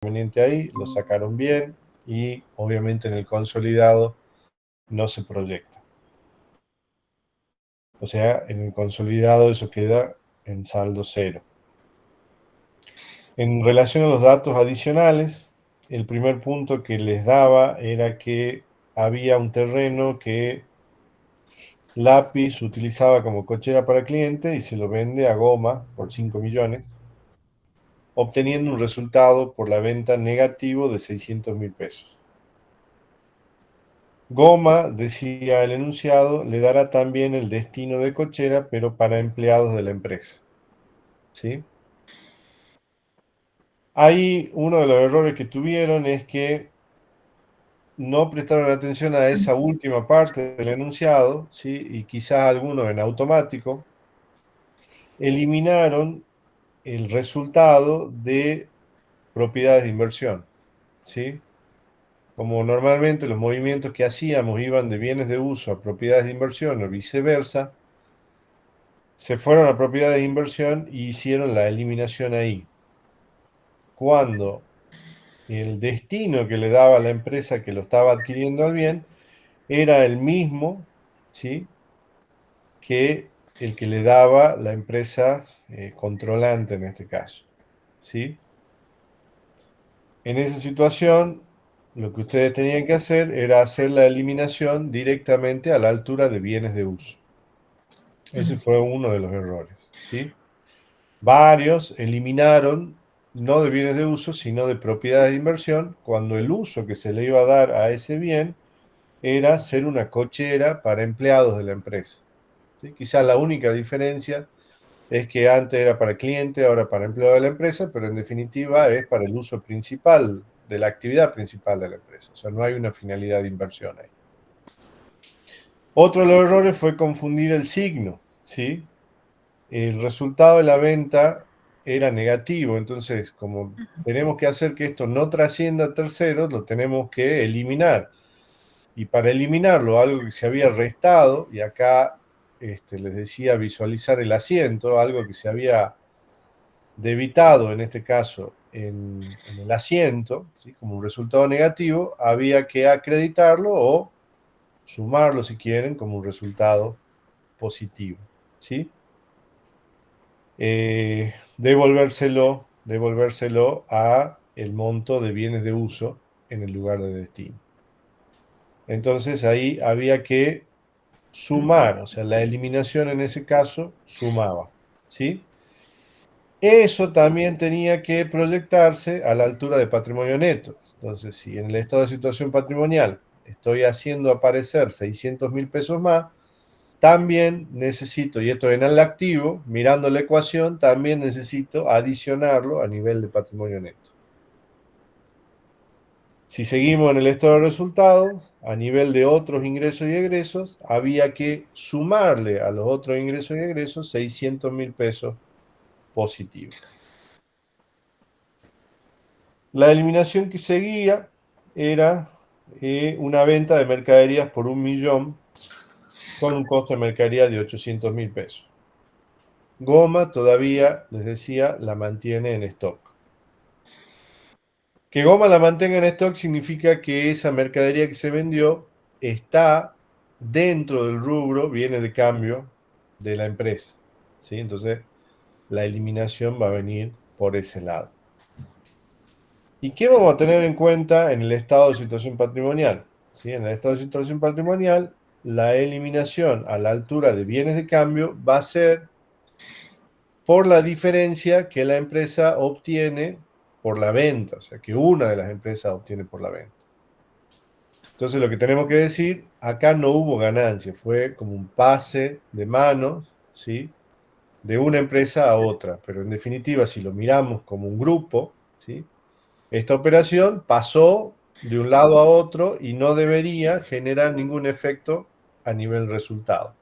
conveniente ahí, lo sacaron bien y obviamente en el consolidado no se proyecta. O sea, en el consolidado eso queda en saldo cero. En relación a los datos adicionales, el primer punto que les daba era que había un terreno que Lápiz utilizaba como cochera para cliente y se lo vende a Goma por 5 millones, obteniendo un resultado por la venta negativo de 600.000 pesos. Goma, decía el enunciado, le dará también el destino de cochera, pero para empleados de la empresa. ¿Sí? Ahí uno de los errores que tuvieron es que no prestaron atención a esa última parte del enunciado, ¿sí? Y quizás algunos en automático eliminaron el resultado de propiedades de inversión, ¿sí? Como normalmente los movimientos que hacíamos iban de bienes de uso a propiedades de inversión o viceversa, se fueron a propiedades de inversión y hicieron la eliminación ahí. Cuando el destino que le daba la empresa que lo estaba adquiriendo al bien era el mismo, ¿sí? Que el que le daba la empresa controlante en este caso, ¿sí? En esa situación, lo que ustedes tenían que hacer era hacer la eliminación directamente a la altura de bienes de uso. Ese fue uno de los errores, ¿sí? Varios eliminaron no de bienes de uso, sino de propiedades de inversión, cuando el uso que se le iba a dar a ese bien era ser una cochera para empleados de la empresa. ¿Sí? Quizás la única diferencia es que antes era para cliente, ahora para empleado de la empresa, pero en definitiva es para el uso principal de la actividad principal de la empresa. O sea, no hay una finalidad de inversión ahí. Otro de los errores fue confundir el signo, ¿sí? El resultado de la venta era negativo, entonces como tenemos que hacer que esto no trascienda a terceros, lo tenemos que eliminar. Y para eliminarlo, algo que se había restado, y acá les decía visualizar el asiento, algo que se había debitado en este caso en el asiento, ¿sí? Como un resultado negativo, había que acreditarlo o sumarlo si quieren como un resultado positivo, ¿sí? Devolvérselo a el monto de bienes de uso en el lugar de destino. Entonces ahí había que sumar, o sea, la eliminación en ese caso sumaba, ¿sí? Eso también tenía que proyectarse a la altura de patrimonio neto. Entonces, si en el estado de situación patrimonial estoy haciendo aparecer 600.000 pesos más, también necesito, y esto en el activo, mirando la ecuación, también necesito adicionarlo a nivel de patrimonio neto. Si seguimos en el estado de resultados, a nivel de otros ingresos y egresos, había que sumarle a los otros ingresos y egresos 600.000 pesos positivos. La eliminación que seguía era una venta de mercaderías por 1.000.000 con un costo de mercadería de 800.000 pesos. Goma todavía, les decía, la mantiene en stock. Que Goma la mantenga en stock significa que esa mercadería que se vendió está dentro del rubro bienes de cambio de la empresa, ¿sí? Entonces, la eliminación va a venir por ese lado. ¿Y qué vamos a tener en cuenta en el estado de situación patrimonial? ¿Sí? En el estado de situación patrimonial, la eliminación a la altura de bienes de cambio va a ser por la diferencia que la empresa obtiene por la venta, o sea, que una de las empresas obtiene por la venta. Entonces, lo que tenemos que decir, acá no hubo ganancia, fue como un pase de manos, ¿sí? De una empresa a otra, pero en definitiva, si lo miramos como un grupo, ¿sí? Esta operación pasó de un lado a otro y no debería generar ningún efecto a nivel resultado.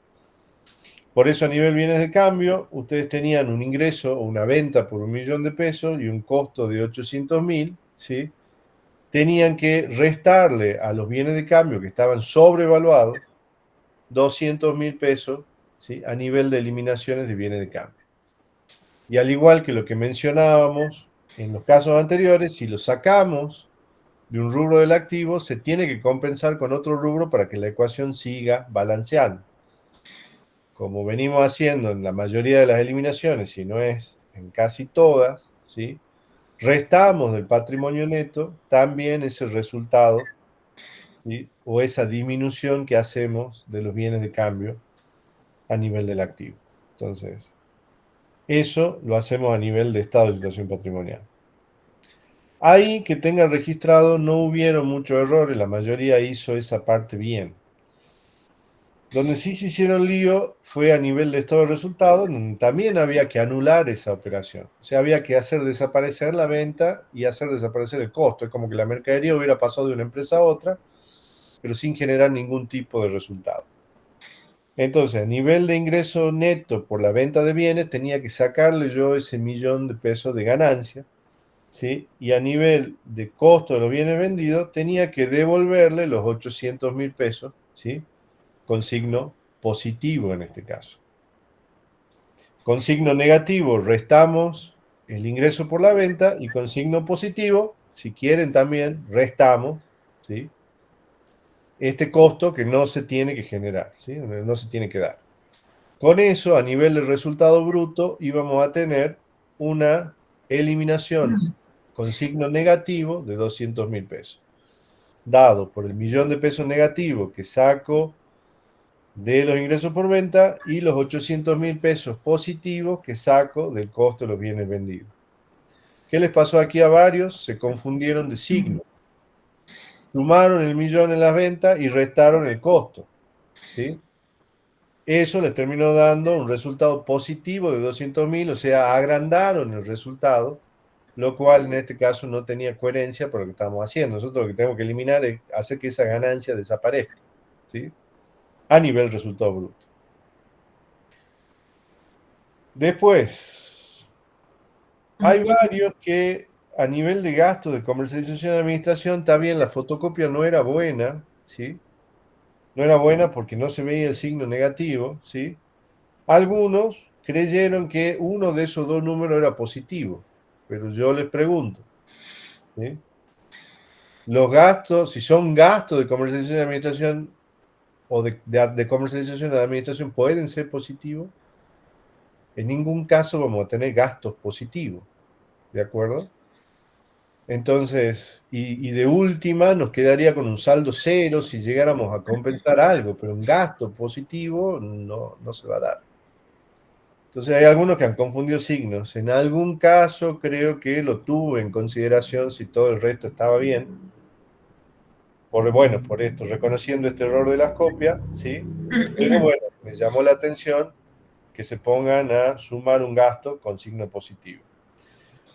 Por eso a nivel bienes de cambio, ustedes tenían un ingreso o una venta por 1.000.000 de pesos y un costo de 800.000, ¿sí? Tenían que restarle a los bienes de cambio que estaban sobrevaluados 200.000 pesos, ¿sí? A nivel de eliminaciones de bienes de cambio. Y al igual que lo que mencionábamos En los casos anteriores, si lo sacamos de un rubro del activo, se tiene que compensar con otro rubro para que la ecuación siga balanceando. Como venimos haciendo en la mayoría de las eliminaciones, si no es en casi todas, ¿sí? Restamos del patrimonio neto también ese resultado, ¿sí? O esa disminución que hacemos de los bienes de cambio a nivel del activo. Entonces, eso lo hacemos a nivel de estado de situación patrimonial. Ahí que tenga registrado no hubieron muchos errores, la mayoría hizo esa parte bien. Donde sí se hicieron lío fue a nivel de estado de resultado, donde también había que anular esa operación. O sea, había que hacer desaparecer la venta y hacer desaparecer el costo. Es como que la mercadería hubiera pasado de una empresa a otra, pero sin generar ningún tipo de resultado. Entonces, a nivel de ingreso neto por la venta de bienes, tenía que sacarle yo ese $1.000.000 de ganancia, ¿sí? Y a nivel de costo de los bienes vendidos, tenía que devolverle los $800.000, ¿sí? Con signo positivo en este caso. Con signo negativo restamos el ingreso por la venta y con signo positivo, si quieren también, restamos, ¿sí? Este costo que no se tiene que generar, ¿sí? No se tiene que dar. Con eso, a nivel del resultado bruto, íbamos a tener una eliminación con signo negativo de $200.000, dado por el $1.000.000 negativo que saco de los ingresos por venta y los $800.000 positivos que saco del costo de los bienes vendidos. ¿Qué les pasó aquí a varios? Se confundieron de signo. Sumaron el millón en las ventas y restaron el costo, ¿sí? Eso les terminó dando un resultado positivo de 200.000, o sea, agrandaron el resultado, lo cual en este caso no tenía coherencia por lo que estamos haciendo. Nosotros lo que tenemos que eliminar es hacer que esa ganancia desaparezca, ¿sí? A nivel resultado bruto. Después, hay varios que a nivel de gasto de comercialización y administración, también la fotocopia no era buena, ¿sí? No era buena porque no se veía el signo negativo, ¿sí? Algunos creyeron que uno de esos dos números era positivo, pero yo les pregunto, ¿sí? Los gastos, si son gastos de comercialización y administración o de comercialización y de administración, ¿pueden ser positivos? En ningún caso vamos a tener gastos positivos, ¿de acuerdo? Entonces, y de última nos quedaría con un saldo cero si llegáramos a compensar algo, pero un gasto positivo no se va a dar. Entonces hay algunos que han confundido signos. En algún caso creo que lo tuve en consideración si todo el resto estaba bien. Bueno, por esto, reconociendo este error de las copias, ¿sí? Pero bueno, me llamó la atención que se pongan a sumar un gasto con signo positivo.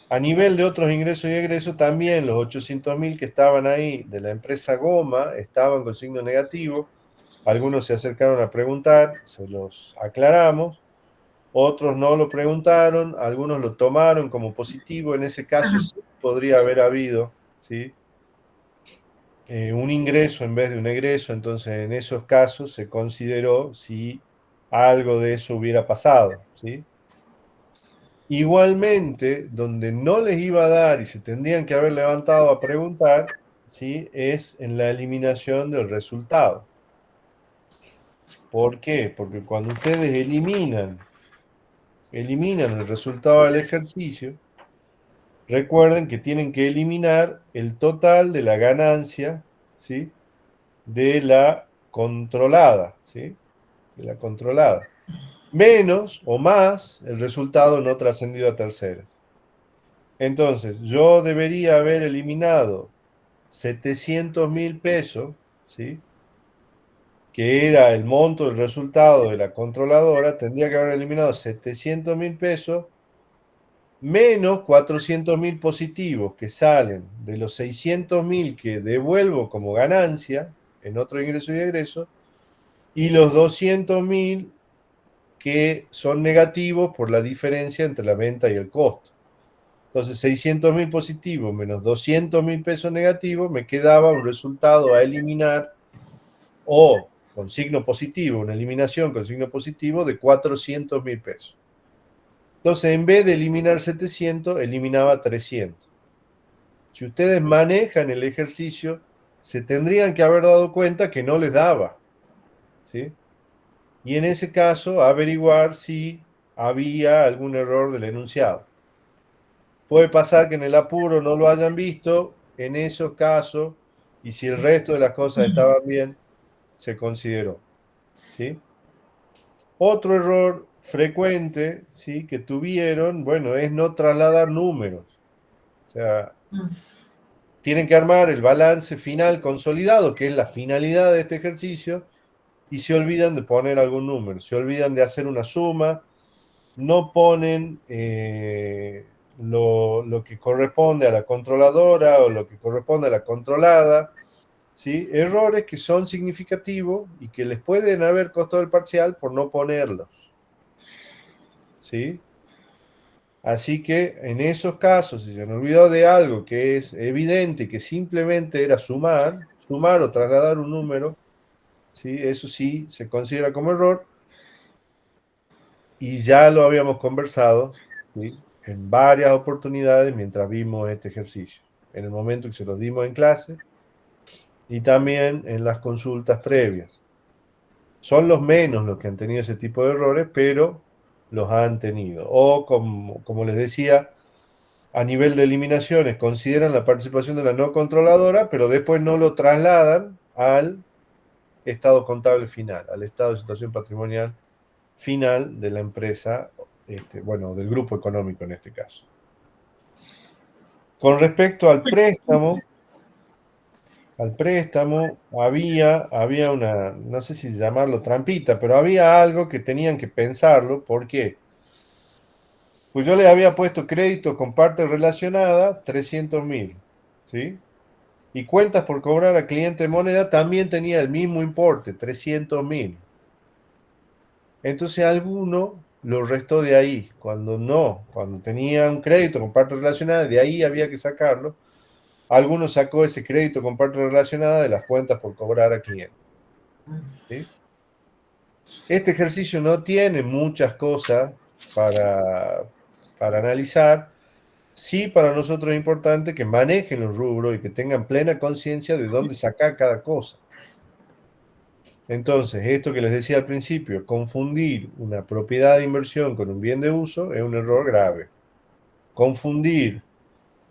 A nivel de otros ingresos y egresos, también los 800.000 que estaban ahí de la empresa Goma estaban con signo negativo. Algunos se acercaron a preguntar, se los aclaramos. Otros no lo preguntaron, algunos lo tomaron como positivo. En ese caso sí podría haber habido, ¿sí? Un ingreso en vez de un egreso. Entonces, en esos casos se consideró si algo de eso hubiera pasado, ¿sí? Igualmente, donde no les iba a dar y se tendrían que haber levantado a preguntar, ¿sí? Es en la eliminación del resultado. ¿Por qué? Porque cuando ustedes eliminan el resultado del ejercicio, recuerden que tienen que eliminar el total de la ganancia, ¿sí? De la controlada, ¿sí? De la controlada. Menos o más el resultado no trascendido a terceros. Entonces, yo debería haber eliminado $700.000, ¿sí? Que era el monto del resultado de la controladora, tendría que haber eliminado $700.000 menos 400.000 positivos que salen de los 600.000 que devuelvo como ganancia en otro ingreso y egreso, y los 200.000 que son negativos por la diferencia entre la venta y el costo. Entonces, 600.000 positivos menos $200.000 negativos, me quedaba un resultado a eliminar o con signo positivo, una eliminación con signo positivo de $400.000. Entonces, en vez de eliminar 700, eliminaba 300. Si ustedes manejan el ejercicio, se tendrían que haber dado cuenta que no les daba, ¿sí? Y en ese caso, averiguar si había algún error del enunciado. Puede pasar que en el apuro no lo hayan visto, en esos casos, y si el resto de las cosas estaban bien, se consideró, ¿sí? Otro error frecuente, ¿sí? Que tuvieron, bueno, es no trasladar números. O sea, tienen que armar el balance final consolidado, que es la finalidad de este ejercicio, y se olvidan de poner algún número, se olvidan de hacer una suma, no ponen lo que corresponde a la controladora o lo que corresponde a la controlada, ¿sí? Errores que son significativos y que les pueden haber costado el parcial por no ponerlos, ¿sí? Así que en esos casos, si se han olvidado de algo que es evidente, que simplemente era sumar o trasladar un número, ¿sí? Eso sí se considera como error y ya lo habíamos conversado, ¿sí? En varias oportunidades mientras vimos este ejercicio, en el momento que se los dimos en clase y también en las consultas previas. Son los menos los que han tenido ese tipo de errores, pero los han tenido. O como les decía, a nivel de eliminaciones consideran la participación de la no controladora, pero después no lo trasladan al estado contable final, al estado de situación patrimonial final de la empresa, bueno, del grupo económico en este caso. Con respecto al préstamo había una, no sé si llamarlo trampita, pero había algo que tenían que pensarlo. ¿Por qué? Pues yo le había puesto crédito con parte relacionada, 300.000, ¿sí? Y cuentas por cobrar a cliente de moneda también tenía el mismo importe, 300.000. Entonces alguno lo restó de ahí, cuando no, cuando tenía un crédito con parte relacionada, de ahí había que sacarlo. Alguno sacó ese crédito con parte relacionada de las cuentas por cobrar a cliente, ¿sí? Este ejercicio no tiene muchas cosas para analizar. Sí, para nosotros es importante que manejen los rubros y que tengan plena conciencia de dónde sacar cada cosa. Entonces, esto que les decía al principio, confundir una propiedad de inversión con un bien de uso es un error grave. Confundir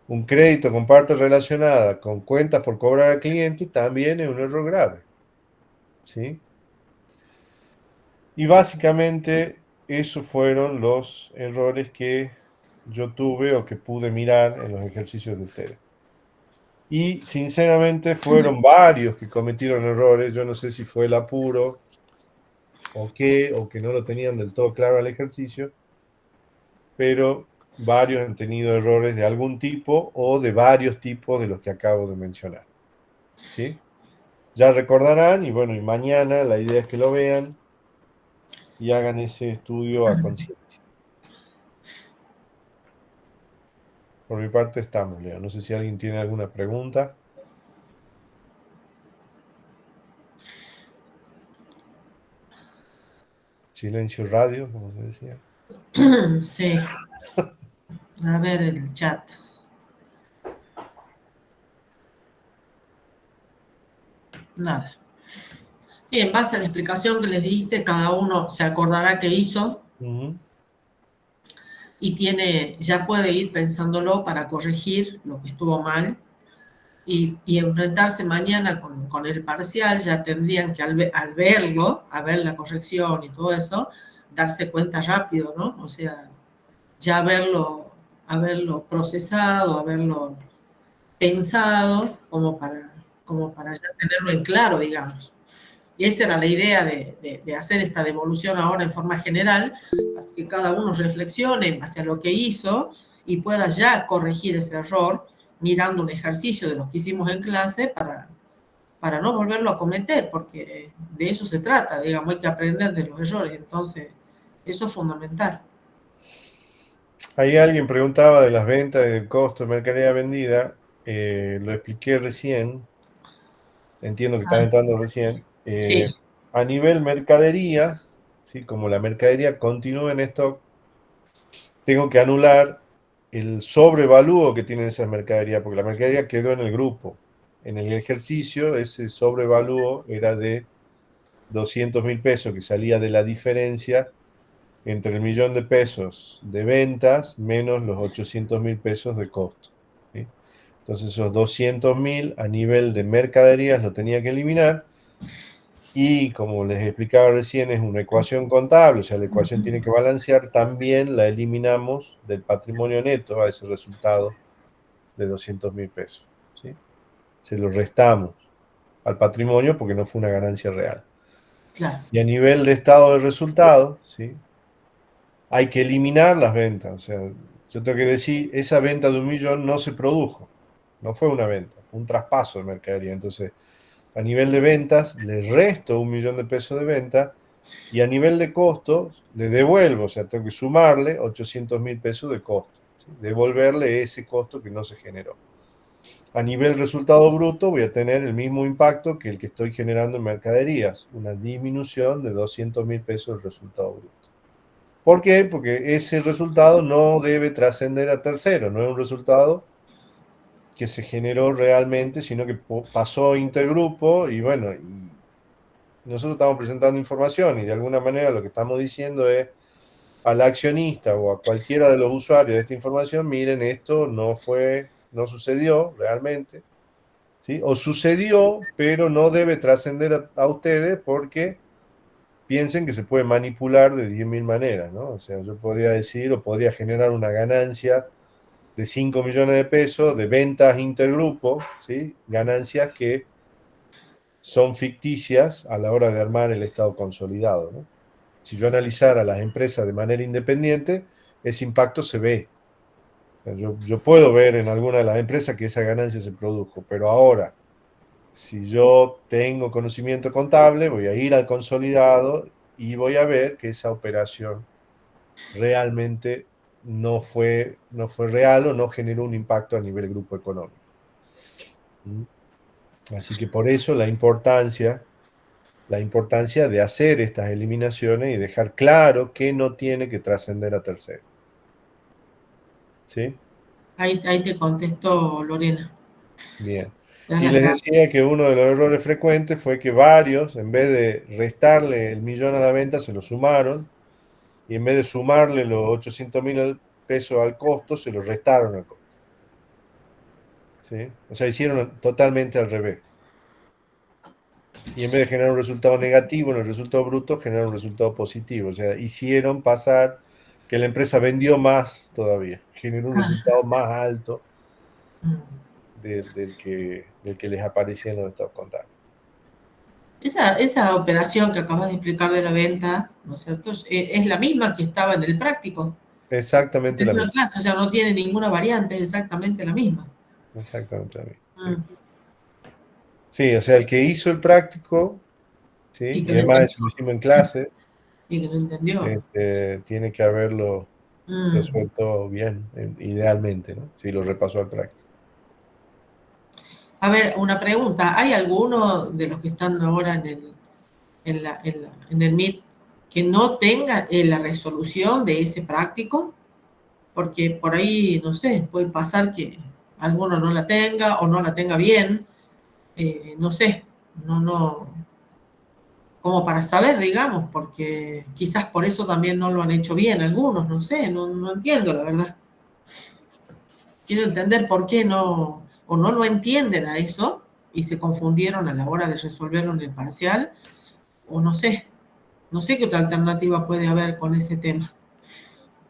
un crédito con parte relacionada con cuentas por cobrar al cliente también es un error grave, ¿sí? Y básicamente esos fueron los errores que yo tuve o que pude mirar en los ejercicios de ustedes. Y sinceramente fueron varios que cometieron errores. Yo no sé si fue el apuro o que no lo tenían del todo claro al ejercicio, pero varios han tenido errores de algún tipo o de varios tipos de los que acabo de mencionar. ¿Sí? Ya recordarán, y bueno, y mañana la idea es que lo vean y hagan ese estudio a conciencia. Por mi parte estamos, Leo. No sé si alguien tiene alguna pregunta. Silencio radio, como se decía. Sí, a ver el chat. Nada. Y en base a la explicación que les diste, cada uno se acordará qué hizo y ya puede ir pensándolo para corregir lo que estuvo mal y enfrentarse mañana con el parcial. Ya tendrían que al verlo, a ver la corrección y todo eso, darse cuenta rápido, ¿no? O sea, ya haberlo procesado, haberlo pensado como para ya tenerlo en claro, digamos. Y esa era la idea de hacer esta devolución ahora en forma general, para que cada uno reflexione en base a lo que hizo y pueda ya corregir ese error mirando un ejercicio de los que hicimos en clase para no volverlo a cometer, porque de eso se trata, digamos, hay que aprender de los errores. Entonces, eso es fundamental. Ahí alguien preguntaba de las ventas y del costo de mercadería vendida. Lo expliqué recién. Entiendo que están entrando recién. Sí, A nivel mercadería, ¿sí? Como la mercadería continúa en stock, tengo que anular el sobrevalúo que tiene esa mercadería, porque la mercadería quedó en el grupo. En el ejercicio, ese sobrevalúo era de 200.000 pesos que salía de la diferencia entre el millón de pesos de ventas menos los 800.000 pesos de costo. ¿Sí? Entonces esos 200.000 a nivel de mercaderías lo tenía que eliminar y como les explicaba recién es una ecuación contable, o sea, la ecuación tiene que balancear, también la eliminamos del patrimonio neto a ese resultado de 200.000 pesos. ¿Sí? Se lo restamos al patrimonio porque no fue una ganancia real. Claro. Y a nivel de estado de resultado, ¿sí? Hay que eliminar las ventas. O sea, yo tengo que decir, esa venta de 1.000.000 no se produjo. No fue una venta, fue un traspaso de mercadería. Entonces, a nivel de ventas, le resto 1.000.000 de pesos de venta y a nivel de costos, le devuelvo. O sea, tengo que sumarle 800.000 pesos de costo. ¿Sí? Devolverle ese costo que no se generó. A nivel resultado bruto voy a tener el mismo impacto que el que estoy generando en mercaderías, una disminución de 200.000 pesos del resultado bruto. ¿Por qué? Porque ese resultado no debe trascender a tercero, no es un resultado que se generó realmente, sino que pasó intergrupo y bueno, y nosotros estamos presentando información y de alguna manera lo que estamos diciendo es al accionista o a cualquiera de los usuarios de esta información, miren, esto no fue, no sucedió realmente, ¿sí? O sucedió, pero no debe trascender a ustedes porque piensen que se puede manipular de 10.000 maneras, ¿no? O sea, yo podría decir o podría generar una ganancia de 5 millones de pesos de ventas intergrupo, ¿sí? Ganancias que son ficticias a la hora de armar el estado consolidado, ¿no? Si yo analizara las empresas de manera independiente, ese impacto se ve. Yo puedo ver en alguna de las empresas que esa ganancia se produjo, pero ahora, si yo tengo conocimiento contable, voy a ir al consolidado y voy a ver que esa operación realmente no fue real o no generó un impacto a nivel grupo económico. ¿Mm? Así que por eso la importancia de hacer estas eliminaciones y dejar claro que no tiene que trascender a terceros. ¿Sí? Ahí te contesto, Lorena. Bien. Da Y las les gracias. decía que uno de los errores frecuentes fue que varios, en vez de restarle el millón a la venta, se lo sumaron y en vez de sumarle los 800.000 pesos al costo, se lo restaron al costo. ¿Sí? O sea, hicieron totalmente al revés. Y en vez de generar un resultado negativo en el resultado bruto, generaron un resultado positivo. O sea, hicieron pasar que la empresa vendió más todavía, generó un Ah, resultado más alto mm. del que les aparecía en los estados contables. Esa operación que acabas de explicar de la venta, ¿no es cierto? Es la misma que estaba en el práctico. Es Exactamente la la misma misma. clase, o sea, no tiene ninguna variante, es exactamente la misma. Exactamente la misma. Sí. Mm. Sí, o sea, el que hizo el práctico, ¿sí? Y que Y lo además entendió. eso lo hicimos en clase, Y que lo entendió. tiene que haberlo Mm. resuelto bien, idealmente, ¿no? Si lo repasó al práctico. A ver, una pregunta. ¿Hay alguno de los que están ahora en el Meet que no tenga la resolución de ese práctico? Porque por ahí, no sé, puede pasar que alguno no la tenga o no la tenga bien. No sé, no, como para saber, digamos, porque quizás por eso también no lo han hecho bien algunos, no sé, no entiendo la verdad. Quiero entender por qué no, o no lo entienden a eso y se confundieron a la hora de resolverlo en el parcial, o no sé qué otra alternativa puede haber con ese tema.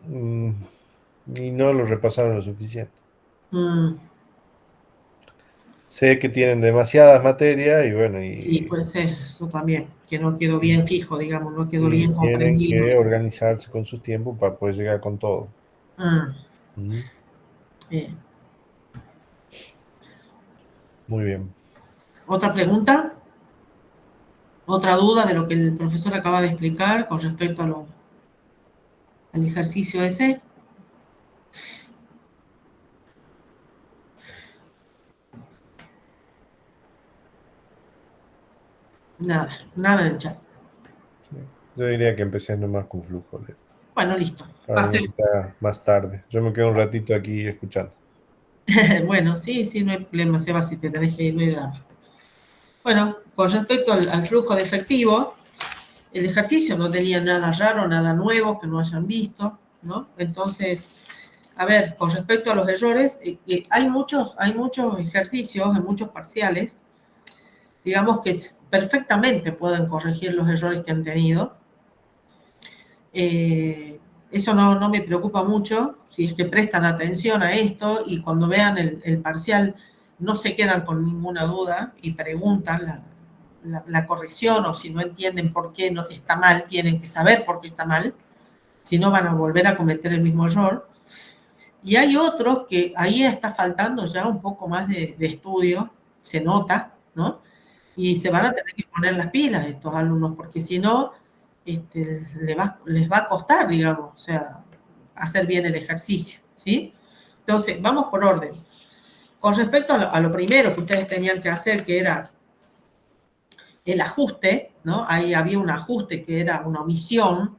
Mm, y no lo repasaron lo suficiente. Mm, Sé que tienen demasiadas materias y bueno, sí, y, puede ser, eso también, que no quedó bien fijo, digamos, no quedó y bien tienen comprendido. que organizarse con sus tiempos para poder llegar con todo. Mm, Mm, eh, muy bien. ¿Otra pregunta? ¿Otra duda de lo que el profesor acaba de explicar con respecto al ejercicio ese? Nada, nada en el chat. Sí. Yo diría que empecé nomás con flujo. Leo. Bueno, listo. para que no Pase. se te haga más tarde. Yo me quedo un ratito aquí escuchando. Bueno, sí, sí, no hay problema, Seba, si te tenés que ir, no hay drama. Bueno, con respecto al flujo de efectivo, el ejercicio no tenía nada raro, nada nuevo que no hayan visto, ¿no? Entonces, a ver, con respecto a los errores, hay muchos ejercicios, hay muchos parciales, digamos que perfectamente pueden corregir los errores que han tenido. Eso no me preocupa mucho, si es que prestan atención a esto y cuando vean el parcial no se quedan con ninguna duda y preguntan la corrección, o si no entienden por qué no, está mal, tienen que saber por qué está mal, si no van a volver a cometer el mismo error. Y hay otros que ahí está faltando ya un poco más de estudio, se nota, ¿no? Y se van a tener que poner las pilas estos alumnos, porque si no, les va a costar, digamos, o sea, hacer bien el ejercicio, ¿sí? Entonces, vamos por orden. Con respecto a lo primero que ustedes tenían que hacer, que era el ajuste, ¿no? Ahí había un ajuste que era una omisión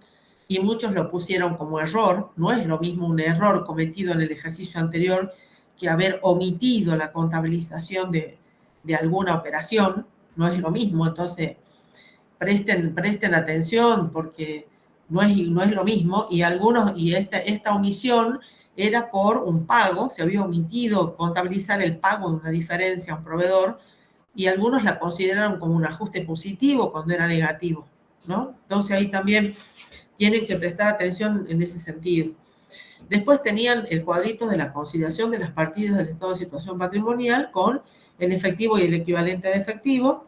y muchos lo pusieron como error. No es lo mismo un error cometido en el ejercicio anterior que haber omitido la contabilización de alguna operación. No es lo mismo. Entonces, presten atención porque no es lo mismo. Y esta omisión era por un pago, se había omitido contabilizar el pago de una diferencia a un proveedor y algunos la consideraron como un ajuste positivo cuando era negativo, ¿no? Entonces ahí también tienen que prestar atención en ese sentido. Después tenían el cuadrito de la conciliación de las partidas del estado de situación patrimonial con el efectivo y el equivalente de efectivo.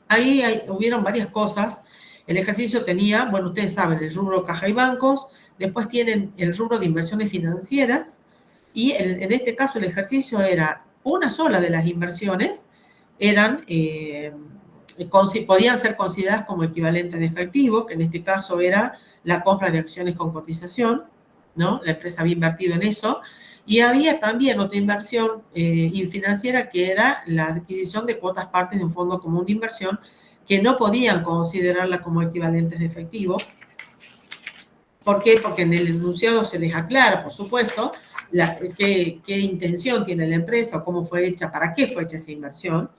Ahí hubieron varias cosas. El ejercicio tenía, bueno, ustedes saben, el rubro caja y bancos, después tienen el rubro de inversiones financieras, y en este caso el ejercicio era una sola de las inversiones, podían ser consideradas como equivalente de efectivo, que en este caso era la compra de acciones con cotización, ¿no? La empresa había invertido en eso, y había también otra inversión financiera que era la adquisición de cuotas partes de un fondo común de inversión, que no podían considerarla como equivalentes de efectivo. ¿Por qué? Porque en el enunciado se les aclara, por supuesto, qué intención tiene la empresa o cómo fue hecha, para qué fue hecha esa inversión,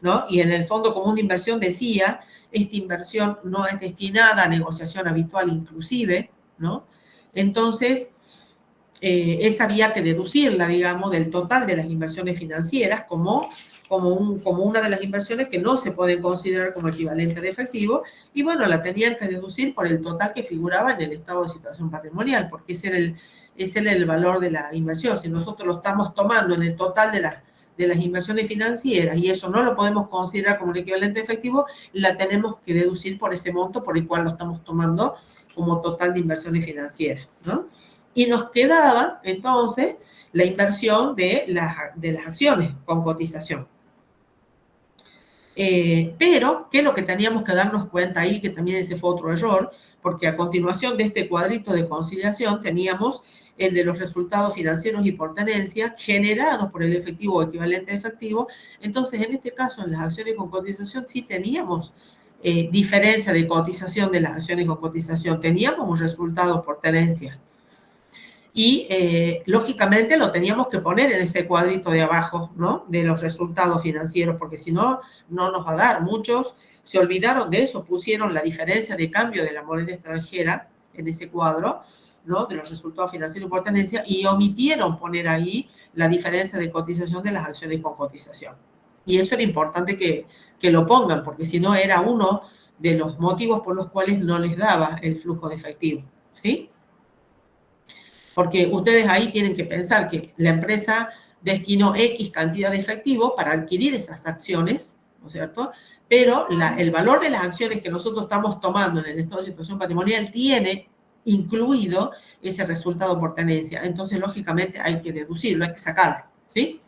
¿no? Y en el fondo común de inversión decía, esta inversión no es destinada a negociación habitual inclusive, ¿no? Entonces, esa había que deducirla, digamos, del total de las inversiones financieras como una de las inversiones que no se pueden considerar como equivalente de efectivo, y bueno, la tenían que deducir por el total que figuraba en el estado de situación patrimonial, porque ese era el valor de la inversión. Si nosotros lo estamos tomando en el total de las inversiones financieras y eso no lo podemos considerar como un equivalente efectivo, la tenemos que deducir por ese monto por el cual lo estamos tomando como total de inversiones financieras, ¿no? Y nos quedaba entonces la inversión de las acciones con cotización. Pero, ¿qué es lo que teníamos que darnos cuenta ahí? Que también ese fue otro error, porque a continuación de este cuadrito de conciliación teníamos el de los resultados financieros y por tenencia generados por el efectivo o equivalente a efectivo. Entonces, en este caso, en las acciones con cotización sí teníamos diferencia de cotización de las acciones con cotización, teníamos un resultado por tenencia. Y lógicamente lo teníamos que poner en ese cuadrito de abajo, ¿no? De los resultados financieros, porque si no, no nos va a dar. Muchos se olvidaron de eso, pusieron la diferencia de cambio de la moneda extranjera en ese cuadro, ¿no? De los resultados financieros por tenencia, y omitieron poner ahí la diferencia de cotización de las acciones con cotización. Y eso era importante que lo pongan, porque si no era uno de los motivos por los cuales no les daba el flujo de efectivo, ¿sí? Porque ustedes ahí tienen que pensar que la empresa destinó X cantidad de efectivo para adquirir esas acciones, ¿no es cierto? Pero el valor de las acciones que nosotros estamos tomando en el estado de situación patrimonial tiene incluido ese resultado por tenencia. Entonces, lógicamente, hay que deducirlo, hay que sacarlo, ¿sí?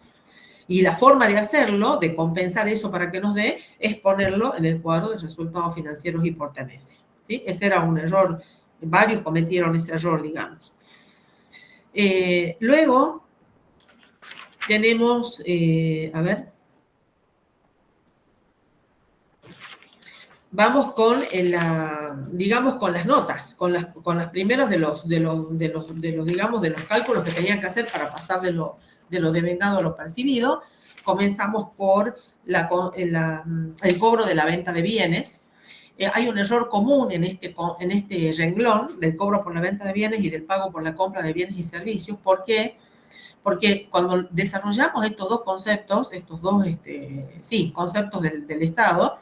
Y la forma de hacerlo, de compensar eso para que nos dé, es ponerlo en el cuadro de resultados financieros y por tenencia, ¿sí? Ese era un error, varios cometieron ese error, digamos. Luego tenemos, a ver, vamos con, digamos, con las notas, con las primeros digamos, de los cálculos que tenían que hacer para pasar de lo devengado a lo percibido. Comenzamos por el cobro de la venta de bienes. Hay un error común en este renglón del cobro por la venta de bienes y del pago por la compra de bienes y servicios. ¿Por qué? Porque cuando desarrollamos estos dos conceptos, conceptos del Estado,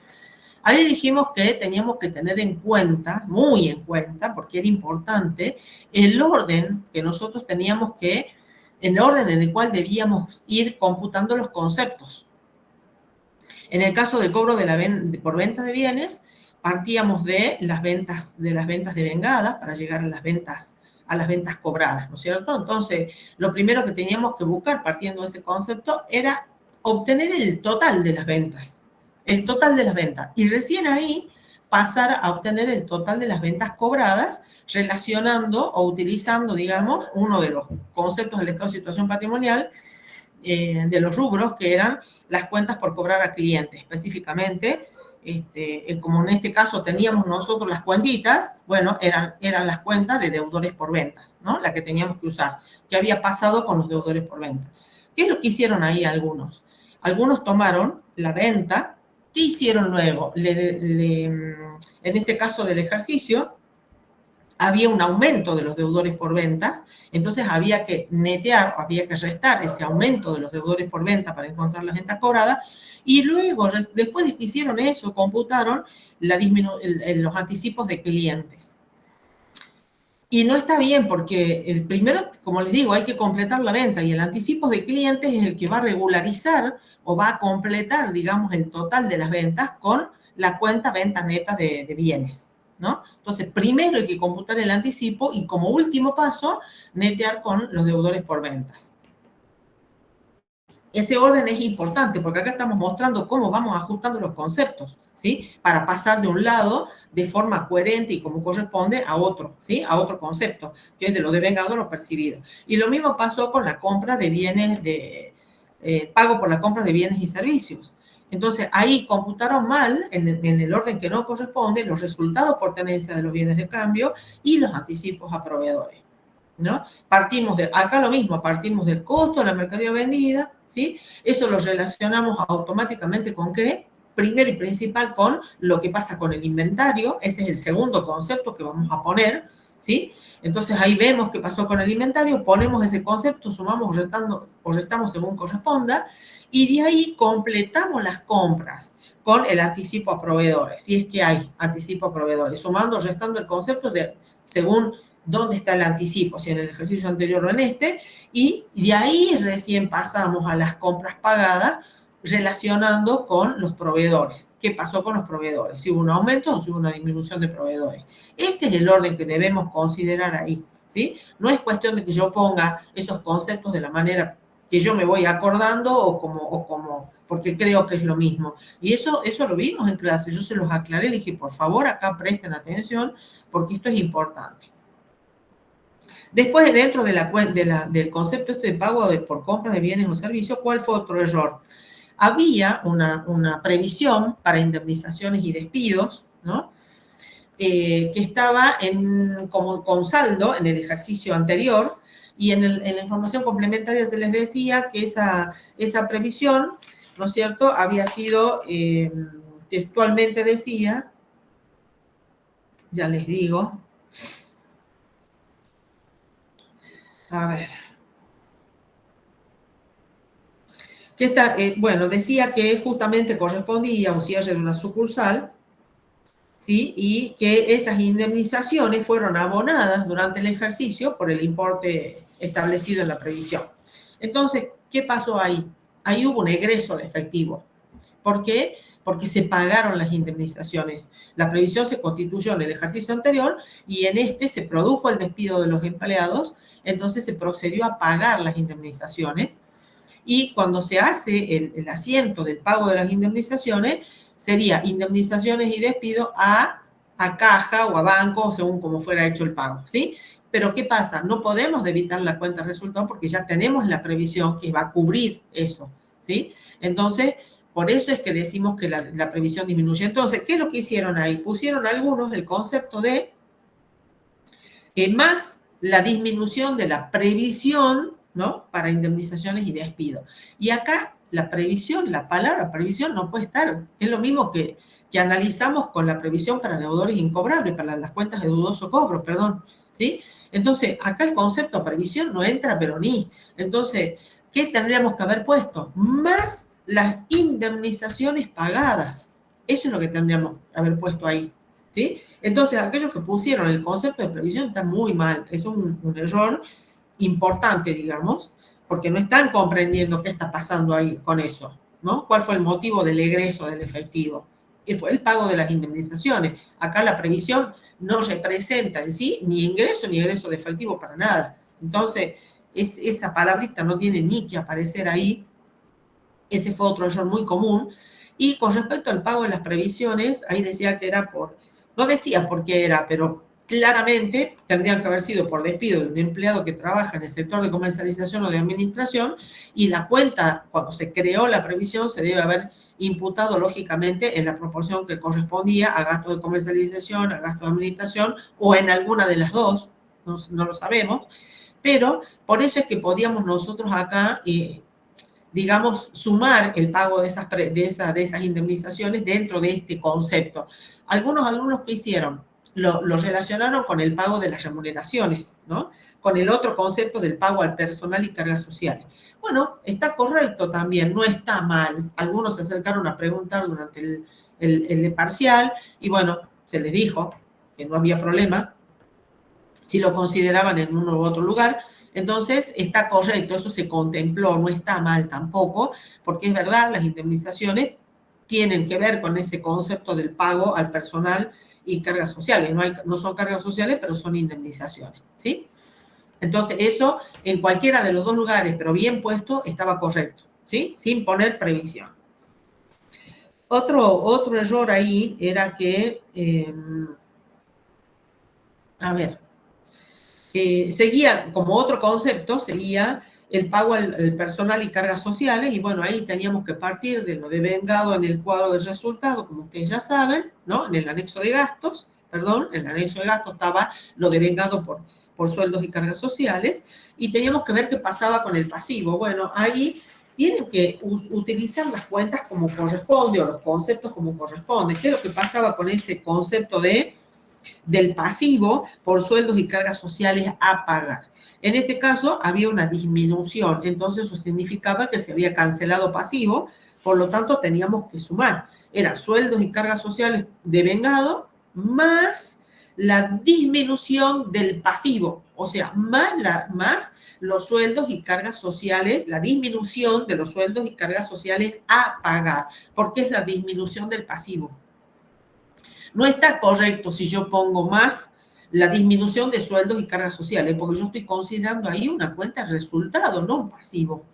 ahí dijimos que teníamos que tener en cuenta, muy en cuenta, porque era importante, el orden que nosotros teníamos que, el orden en el cual debíamos ir computando los conceptos. En el caso del cobro por venta de bienes, partíamos de las ventas devengadas para llegar a las ventas cobradas, ¿no es cierto? Entonces, lo primero que teníamos que buscar, partiendo de ese concepto, era obtener el total de las ventas. El total de las ventas. Y recién ahí pasar a obtener el total de las ventas cobradas, relacionando o utilizando, digamos, uno de los conceptos del estado de situación patrimonial, de los rubros, que eran las cuentas por cobrar a clientes, específicamente. Como en este caso teníamos nosotros las cuentitas, bueno, eran las cuentas de deudores por ventas, ¿no? La que teníamos que usar. ¿Qué había pasado con los deudores por venta? ¿Qué es lo que hicieron ahí algunos? Algunos tomaron la venta. ¿Qué hicieron luego? En este caso del ejercicio, había un aumento de los deudores por ventas, entonces había que netear, había que restar ese aumento de los deudores por venta para encontrar las ventas cobradas, y luego, después de que hicieron eso, computaron los anticipos de clientes. Y no está bien porque el primero, como les digo, hay que completar la venta y el anticipo de clientes es el que va a regularizar o va a completar, digamos, el total de las ventas con la cuenta venta neta de bienes, ¿no? Entonces, primero hay que computar el anticipo y como último paso, netear con los deudores por ventas. Ese orden es importante porque acá estamos mostrando cómo vamos ajustando los conceptos, ¿sí? Para pasar de un lado de forma coherente y como corresponde a otro, ¿sí? A otro concepto, que es de lo devengado a lo percibido. Y lo mismo pasó con la compra de bienes, pago por la compra de bienes y servicios. Entonces, ahí computaron mal, en el orden que no corresponde, los resultados por tenencia de los bienes de cambio y los anticipos a proveedores, ¿no? Acá lo mismo, partimos del costo de la mercadería vendida, ¿sí? Eso lo relacionamos automáticamente ¿con qué? Primero y principal con lo que pasa con el inventario, ese es el segundo concepto que vamos a poner, ¿sí? Entonces ahí vemos qué pasó con el inventario, ponemos ese concepto, sumamos o restamos según corresponda, y de ahí completamos las compras con el anticipo a proveedores, si es que hay anticipo a proveedores, sumando o restando el concepto según dónde está el anticipo, si en el ejercicio anterior o en este, y de ahí recién pasamos a las compras pagadas relacionando con los proveedores. ¿Qué pasó con los proveedores? Si hubo un aumento o si hubo una disminución de proveedores. Ese es el orden que debemos considerar ahí, ¿sí? No es cuestión de que yo ponga esos conceptos de la manera que yo me voy acordando o porque creo que es lo mismo. Y eso lo vimos en clase, yo se los aclaré, le dije, por favor, acá presten atención porque esto es importante. Después, dentro del concepto de pago por compra de bienes o servicios, ¿cuál fue otro error? Había una previsión para indemnizaciones y despidos, ¿no? Que estaba como con saldo en el ejercicio anterior, y en la información complementaria se les decía que esa previsión, ¿no es cierto?, había sido, textualmente decía, ya les digo, a ver, decía que justamente correspondía a un cierre de una sucursal, ¿sí? Y que esas indemnizaciones fueron abonadas durante el ejercicio por el importe establecido en la previsión. Entonces, ¿qué pasó ahí? Ahí hubo un egreso de efectivo. ¿Por qué? Porque se pagaron las indemnizaciones. La previsión se constituyó en el ejercicio anterior y en este se produjo el despido de los empleados, entonces se procedió a pagar las indemnizaciones. Y cuando se hace el asiento del pago de las indemnizaciones, sería indemnizaciones y despido a caja o a banco, según como fuera hecho el pago, ¿sí? Pero ¿qué pasa? No podemos debitar la cuenta de resultado porque ya tenemos la previsión que va a cubrir eso, ¿sí? Entonces, Por eso es que decimos que la previsión disminuye. Entonces, ¿qué es lo que hicieron ahí? Pusieron algunos el concepto de más la disminución de la previsión, ¿no? Para indemnizaciones y despido. Y acá la previsión, la palabra previsión no puede estar. Es lo mismo que analizamos con la previsión para deudores incobrables, para las cuentas de dudoso cobro, perdón, ¿sí? Entonces, acá el concepto previsión no entra, pero ni. Entonces, ¿qué tendríamos que haber puesto? Más las indemnizaciones pagadas. Eso es lo que tendríamos que haber puesto ahí, ¿sí? Entonces, aquellos que pusieron el concepto de previsión está muy mal. Es un error importante, digamos, porque no están comprendiendo qué está pasando ahí con eso, ¿no? ¿Cuál fue el motivo del egreso del efectivo? Que fue el pago de las indemnizaciones. Acá la previsión no representa en sí ni ingreso ni egreso de efectivo para nada. Entonces, esa palabrita no tiene ni que aparecer ahí. Ese fue otro error muy común. Y con respecto al pago de las previsiones, ahí decía que era no decía por qué era, pero claramente tendrían que haber sido por despido de un empleado que trabaja en el sector de comercialización o de administración, y la cuenta, cuando se creó la previsión, se debe haber imputado lógicamente en la proporción que correspondía a gasto de comercialización, a gasto de administración o en alguna de las dos, no lo sabemos, pero por eso es que podíamos nosotros acá digamos, sumar el pago de esas indemnizaciones dentro de este concepto. Algunos alumnos que hicieron, lo relacionaron con el pago de las remuneraciones, ¿no? Con el otro concepto del pago al personal y cargas sociales. Bueno, está correcto también, no está mal. Algunos se acercaron a preguntar durante el parcial y bueno, se les dijo que no había problema si lo consideraban en uno u otro lugar. Entonces, está correcto, eso se contempló, no está mal tampoco, porque es verdad, las indemnizaciones tienen que ver con ese concepto del pago al personal y cargas sociales. No son cargas sociales, pero son indemnizaciones, ¿sí? Entonces, eso en cualquiera de los dos lugares, pero bien puesto, estaba correcto, ¿sí? Sin poner previsión. Otro error ahí era que, a ver, seguía, como otro concepto, seguía el pago al personal y cargas sociales, y bueno, ahí teníamos que partir de lo devengado en el cuadro de resultados, como ustedes ya saben, ¿no? En el anexo de gastos, perdón, en el anexo de gastos estaba lo devengado por sueldos y cargas sociales, y teníamos que ver qué pasaba con el pasivo. Bueno, ahí tienen que utilizar las cuentas como corresponde, o los conceptos como corresponde. ¿Qué es lo que pasaba con ese concepto del pasivo por sueldos y cargas sociales a pagar? En este caso había una disminución, entonces eso significaba que se había cancelado pasivo, por lo tanto teníamos que sumar. Era sueldos y cargas sociales devengado más la disminución del pasivo, o sea, más los sueldos y cargas sociales, la disminución de los sueldos y cargas sociales a pagar, porque es la disminución del pasivo. No está correcto si yo pongo más la disminución de sueldos y cargas sociales, porque yo estoy considerando ahí una cuenta de resultado, no un pasivo.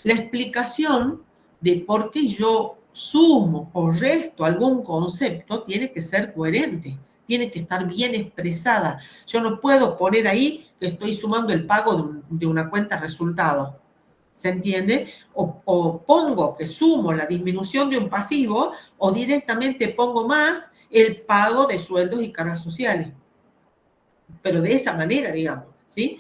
La explicación de por qué yo sumo o resto algún concepto tiene que ser coherente, tiene que estar bien expresada. Yo no puedo poner ahí que estoy sumando el pago de una cuenta de resultado. ¿Se entiende? O pongo que sumo la disminución de un pasivo, o directamente pongo más el pago de sueldos y cargas sociales. Pero de esa manera, digamos, ¿sí?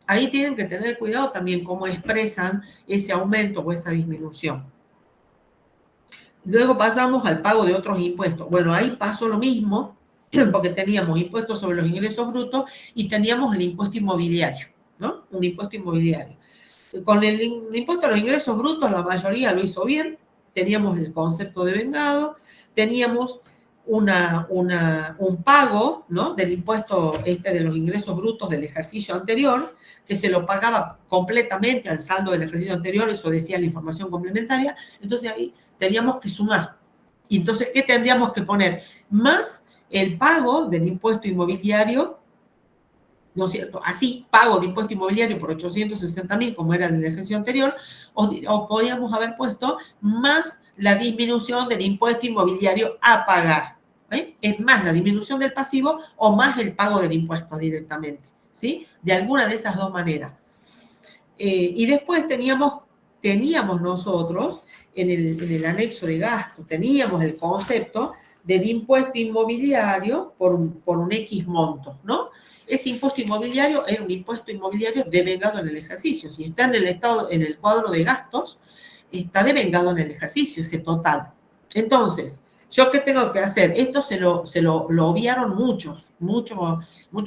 Ahí tienen que tener cuidado también cómo expresan ese aumento o esa disminución. Luego pasamos al pago de otros impuestos. Bueno, ahí pasó lo mismo, porque teníamos impuestos sobre los ingresos brutos y teníamos el impuesto inmobiliario, ¿no? Un impuesto inmobiliario. Con el impuesto a los ingresos brutos, la mayoría lo hizo bien. Teníamos el concepto de vengado, teníamos un pago, ¿no? Del impuesto de los ingresos brutos del ejercicio anterior, que se lo pagaba completamente al saldo del ejercicio anterior, eso decía la información complementaria. Entonces ahí teníamos que sumar. Y entonces, ¿qué tendríamos que poner? Más el pago del impuesto inmobiliario, ¿no es cierto? Así, pago de impuesto inmobiliario por 860.000, como era el ejercicio anterior, o podíamos haber puesto más la disminución del impuesto inmobiliario a pagar. ¿Eh? Es más la disminución del pasivo o más el pago del impuesto directamente, ¿sí? De alguna de esas dos maneras. Y después teníamos nosotros en el anexo de gasto, teníamos el concepto del impuesto inmobiliario por un X monto, ¿no? Ese impuesto inmobiliario era un impuesto inmobiliario devengado en el ejercicio. Si está en el estado, en el cuadro de gastos, está devengado en el ejercicio, ese total. Entonces, ¿yo qué tengo que hacer? Esto se lo obviaron muchos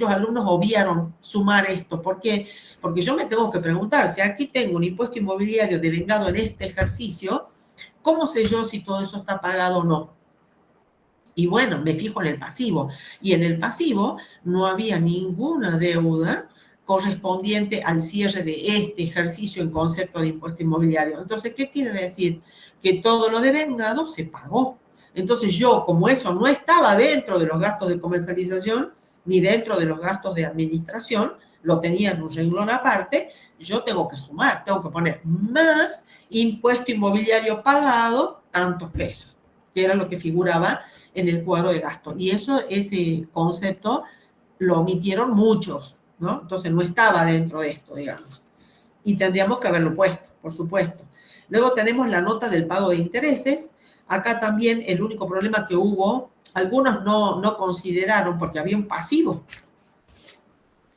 alumnos obviaron sumar esto. ¿Por qué? Porque yo me tengo que preguntar, si aquí tengo un impuesto inmobiliario devengado en este ejercicio, ¿cómo sé yo si todo eso está pagado o no? Y bueno, me fijo en el pasivo. Y en el pasivo no había ninguna deuda correspondiente al cierre de este ejercicio en concepto de impuesto inmobiliario. Entonces, ¿qué quiere decir? Que todo lo devengado se pagó. Entonces yo, como eso no estaba dentro de los gastos de comercialización ni dentro de los gastos de administración, lo tenía en un renglón aparte, yo tengo que sumar, tengo que poner más impuesto inmobiliario pagado, tantos pesos, que era lo que figuraba en el cuadro de gasto. Y eso, ese concepto lo omitieron muchos, ¿no? Entonces no estaba dentro de esto, digamos. Y tendríamos que haberlo puesto, por supuesto. Luego tenemos la nota del pago de intereses. Acá también el único problema que hubo, algunos no consideraron, porque había un pasivo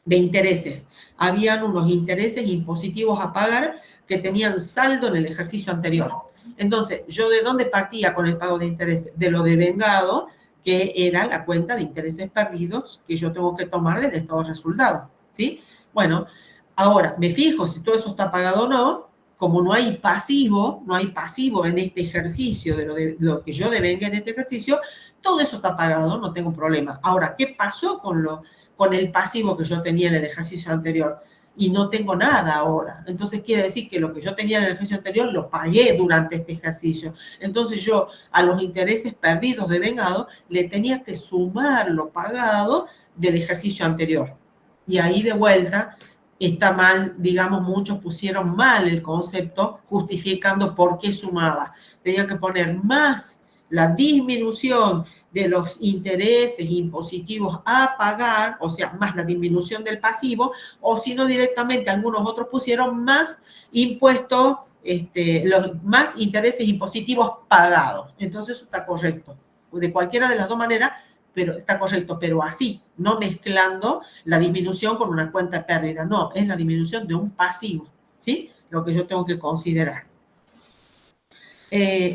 de intereses. Habían unos intereses impositivos a pagar que tenían saldo en el ejercicio anterior. Entonces, ¿yo de dónde partía con el pago de intereses? De lo devengado, que era la cuenta de intereses perdidos que yo tengo que tomar del estado de resultado, ¿sí? Bueno, ahora me fijo si todo eso está pagado o no. Como no hay pasivo en este ejercicio de lo que yo devenga en este ejercicio, todo eso está pagado, no tengo problema. Ahora, ¿qué pasó con el pasivo que yo tenía en el ejercicio anterior? Y no tengo nada ahora. Entonces quiere decir que lo que yo tenía en el ejercicio anterior lo pagué durante este ejercicio. Entonces yo a los intereses perdidos devengado le tenía que sumar lo pagado del ejercicio anterior. Y ahí de vuelta está mal, digamos, muchos pusieron mal el concepto justificando por qué sumaba. Tenía que poner más la disminución de los intereses impositivos a pagar, o sea, más la disminución del pasivo, o si no directamente algunos otros pusieron más impuestos, los más intereses impositivos pagados. Entonces eso está correcto. De cualquiera de las dos maneras, pero está correcto, pero así, no mezclando la disminución con una cuenta de pérdida. No, es la disminución de un pasivo, ¿sí? Lo que yo tengo que considerar.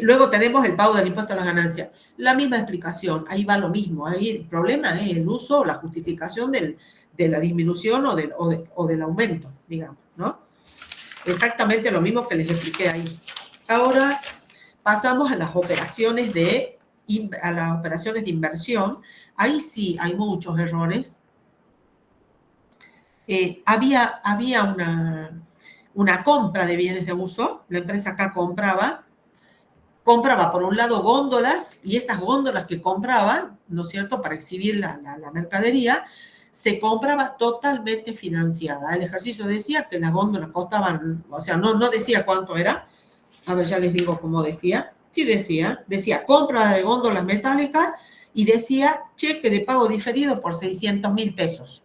Luego tenemos el pago del impuesto a las ganancias. La misma explicación, ahí va lo mismo. Ahí el problema es el uso o la justificación de la disminución o del aumento, digamos, ¿no? Exactamente lo mismo que les expliqué ahí. Ahora pasamos a las operaciones de inversión. Ahí sí hay muchos errores. Había una compra de bienes de uso. La empresa acá compraba por un lado góndolas, y esas góndolas que compraba, ¿no es cierto?, para exhibir la mercadería, se compraba totalmente financiada. El ejercicio decía que las góndolas costaban, o sea, no decía cuánto era. A ver, ya les digo cómo decía. Sí decía compra de góndolas metálicas y decía cheque de pago diferido por 600.000 pesos,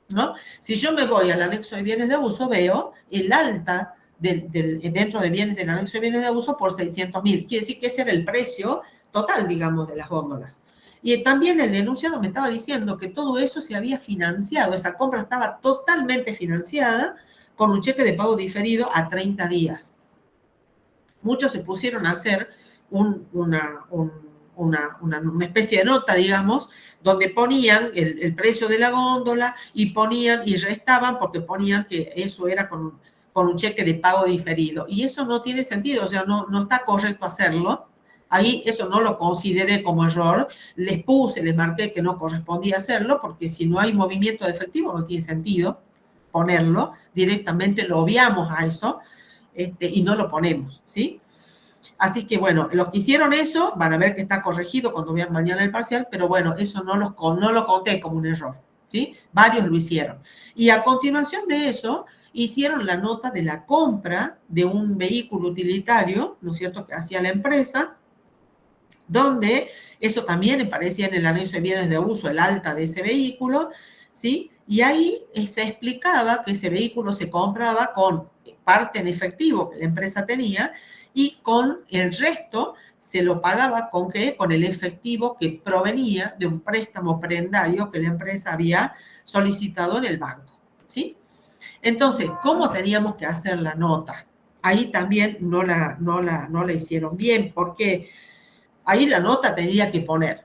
¿no? Si yo me voy al anexo de bienes de uso, veo el alta dentro de bienes del anexo de bienes de uso por 600.000. Quiere decir que ese era el precio total, digamos, de las góndolas. Y también el denunciado me estaba diciendo que todo eso se había financiado, esa compra estaba totalmente financiada con un cheque de pago diferido a 30 días. Muchos se pusieron a hacer una especie de nota, digamos, donde ponían el precio de la góndola y ponían y restaban porque ponían que eso era con un cheque de pago diferido. Y eso no tiene sentido, o sea, no está correcto hacerlo. Ahí eso no lo consideré como error. Les marqué que no correspondía hacerlo porque si no hay movimiento de efectivo no tiene sentido ponerlo. Directamente lo obviamos a eso y no lo ponemos, ¿sí? Así que, bueno, los que hicieron eso van a ver que está corregido cuando vean mañana el parcial, pero bueno, eso no lo conté como un error, ¿sí? Varios lo hicieron. Y a continuación de eso, hicieron la nota de la compra de un vehículo utilitario, ¿no es cierto?, que hacía la empresa, donde eso también aparecía en el anexo de bienes de uso, el alta de ese vehículo, ¿sí? Y ahí se explicaba que ese vehículo se compraba con parte en efectivo que la empresa tenía y con el resto se lo pagaba ¿con qué? Con el efectivo que provenía de un préstamo prendario que la empresa había solicitado en el banco, ¿sí? Entonces, ¿cómo teníamos que hacer la nota? Ahí también no la hicieron bien, porque ahí la nota tenía que poner,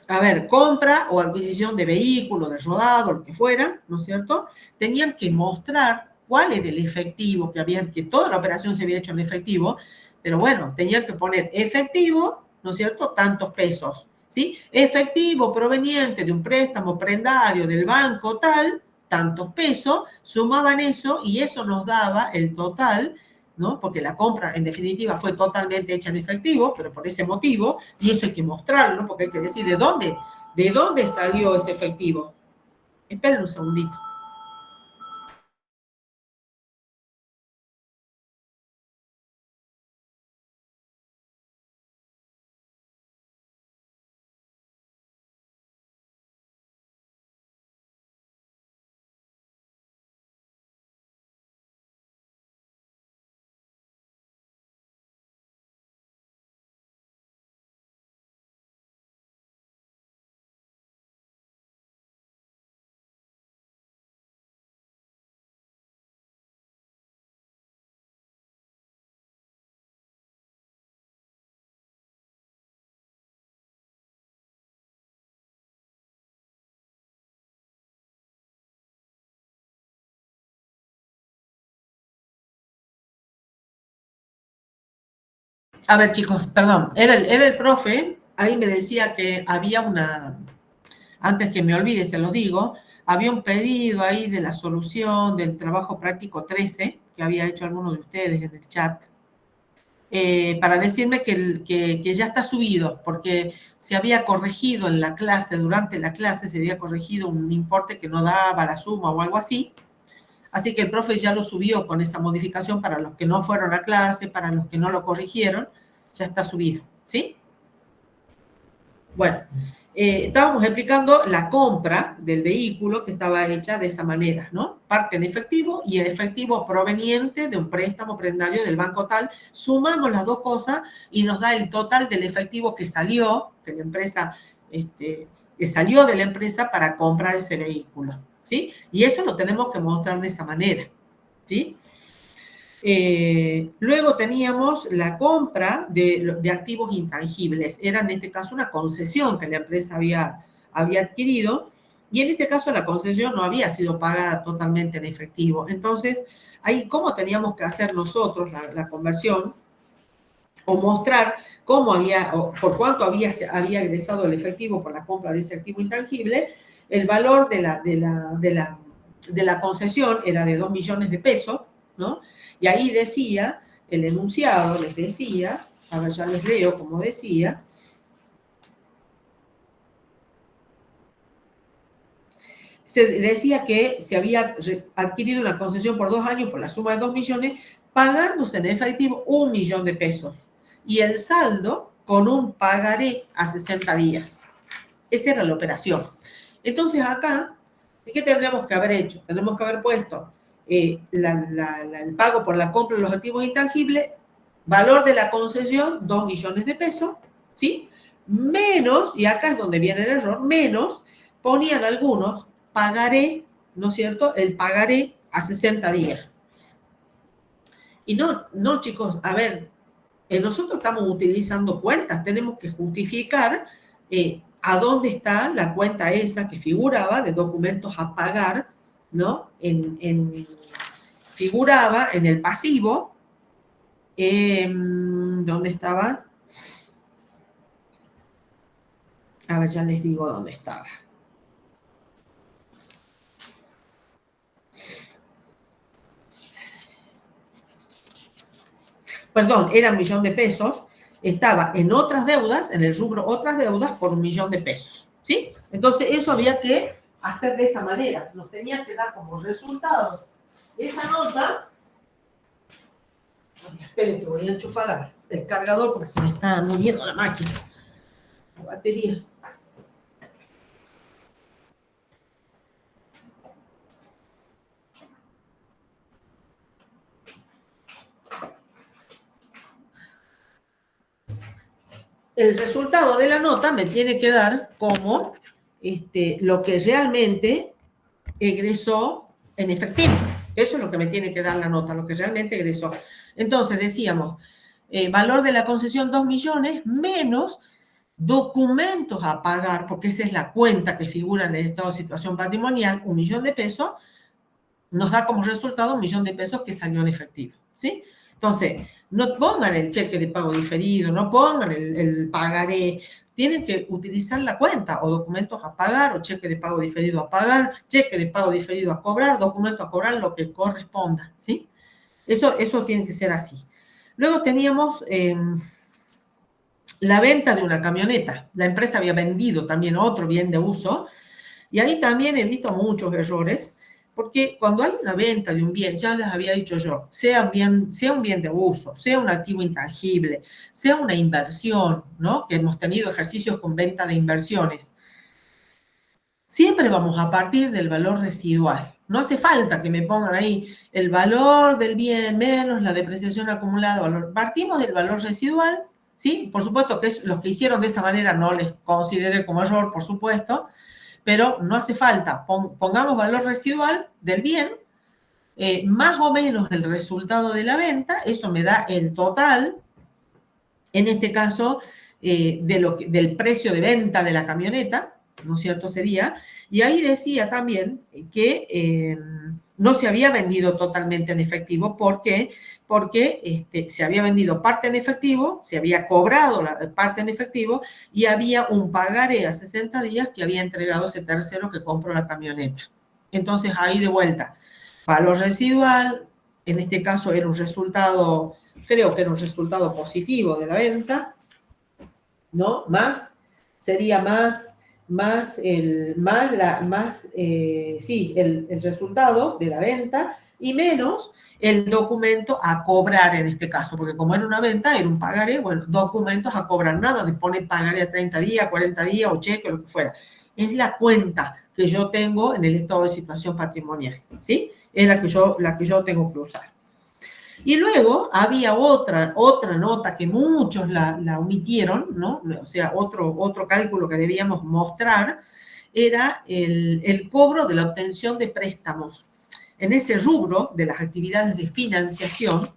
a ver, compra o adquisición de vehículo, de rodado, lo que fuera, ¿no es cierto? Tenían que mostrar cuál era el efectivo que toda la operación se había hecho en efectivo, pero bueno, tenían que poner efectivo, ¿no es cierto? Tantos pesos, ¿sí? Efectivo proveniente de un préstamo prendario del banco tal, tantos pesos, sumaban eso y eso nos daba el total, ¿no? Porque la compra, en definitiva, fue totalmente hecha en efectivo, pero por ese motivo, y eso hay que mostrarlo, porque hay que decir de dónde salió ese efectivo. Esperen un segundito. A ver, chicos, perdón, era el profe, ahí me decía que había antes que me olvide, se lo digo, había un pedido ahí de la solución del trabajo práctico 13 que había hecho alguno de ustedes en el chat. Para decirme que ya está subido, porque se había corregido en la clase, durante la clase se había corregido un importe que no daba la suma o algo así. Así que el profe ya lo subió con esa modificación para los que no fueron a clase, para los que no lo corrigieron, ya está subido, ¿sí? Bueno, estábamos explicando la compra del vehículo que estaba hecha de esa manera, ¿no? Parte en efectivo y el efectivo proveniente de un préstamo prendario del banco tal. Sumamos las dos cosas y nos da el total del efectivo que salió, que la empresa, que salió de la empresa para comprar ese vehículo, ¿sí? Y eso lo tenemos que mostrar de esa manera, ¿sí? Luego teníamos la compra de activos intangibles. Era en este caso una concesión que la empresa había adquirido y en este caso la concesión no había sido pagada totalmente en efectivo. Entonces, ahí cómo teníamos que hacer nosotros la conversión o mostrar cómo había, o por cuánto había egresado el efectivo por la compra de ese activo intangible. El valor de la concesión era de 2 millones de pesos, ¿no? Y ahí decía, el enunciado les decía, a ver, ya les leo como decía, se decía que se había adquirido una concesión por 2 años por la suma de 2 millones, pagándose en efectivo 1 millón de pesos. Y el saldo con un pagaré a 60 días. Esa era la operación. Entonces acá, ¿qué tendríamos que haber hecho? Tenemos que haber puesto el pago por la compra de los activos intangibles, valor de la concesión, 2 millones de pesos, ¿sí? Menos, y acá es donde viene el error, menos, ponían algunos, pagaré, ¿no es cierto? El pagaré a 60 días. Y no, chicos, a ver, nosotros estamos utilizando cuentas, tenemos que justificar a dónde está la cuenta esa que figuraba de documentos a pagar, ¿no? Figuraba en el pasivo, ¿dónde estaba? A ver, ya les digo dónde estaba. Perdón, era 1 millón de pesos, estaba en otras deudas, en el rubro otras deudas por 1 millón de pesos, ¿sí? Entonces eso había que hacer de esa manera, nos tenía que dar como resultado esa nota. Esperen que voy a enchufar el cargador porque se me está muriendo la máquina, la batería. el resultado de la nota me tiene que dar como lo que realmente egresó en efectivo. Eso es lo que me tiene que dar la nota, lo que realmente egresó. Entonces decíamos, valor de la concesión 2 millones menos documentos a pagar, porque esa es la cuenta que figura en el estado de situación patrimonial, 1 millón de pesos, nos da como resultado 1 millón de pesos que salió en efectivo, ¿sí? Entonces, no pongan el cheque de pago diferido, no pongan el pagaré, tienen que utilizar la cuenta o documentos a pagar o cheque de pago diferido a pagar, cheque de pago diferido a cobrar, documento a cobrar, lo que corresponda, ¿sí? Eso tiene que ser así. Luego teníamos la venta de una camioneta. La empresa había vendido también otro bien de uso y ahí también he visto muchos errores porque cuando hay una venta de un bien, ya les había dicho yo, sea un bien de uso, sea un activo intangible, sea una inversión, ¿no? Que hemos tenido ejercicios con venta de inversiones. Siempre vamos a partir del valor residual. No hace falta que me pongan ahí el valor del bien menos la depreciación acumulada. Partimos del valor residual, ¿sí? Por supuesto que los que hicieron de esa manera no les consideré como error, por supuesto, pero no hace falta. Pongamos valor residual del bien, más o menos el resultado de la venta, eso me da el total, en este caso, del precio de venta de la camioneta, ¿no es cierto? Sería, y ahí decía también que no se había vendido totalmente en efectivo. ¿Por qué? Porque se había vendido parte en efectivo, se había cobrado la parte en efectivo y había un pagaré a 60 días que había entregado ese tercero que compró la camioneta. Entonces, ahí de vuelta, valor residual, en este caso era un resultado, creo que era un resultado positivo de la venta, ¿no? Sería el resultado de la venta y menos el documento a cobrar en este caso, porque como era una venta, era un pagaré, bueno, documentos a cobrar, nada de poner pagaré a 30 días, 40 días o cheque, lo que fuera. Es la cuenta que yo tengo en el estado de situación patrimonial, ¿sí? Es la que yo tengo que usar. Y luego había otra nota que muchos la omitieron, ¿no? O sea, otro cálculo que debíamos mostrar era el cobro de la obtención de préstamos. En ese rubro de las actividades de financiación,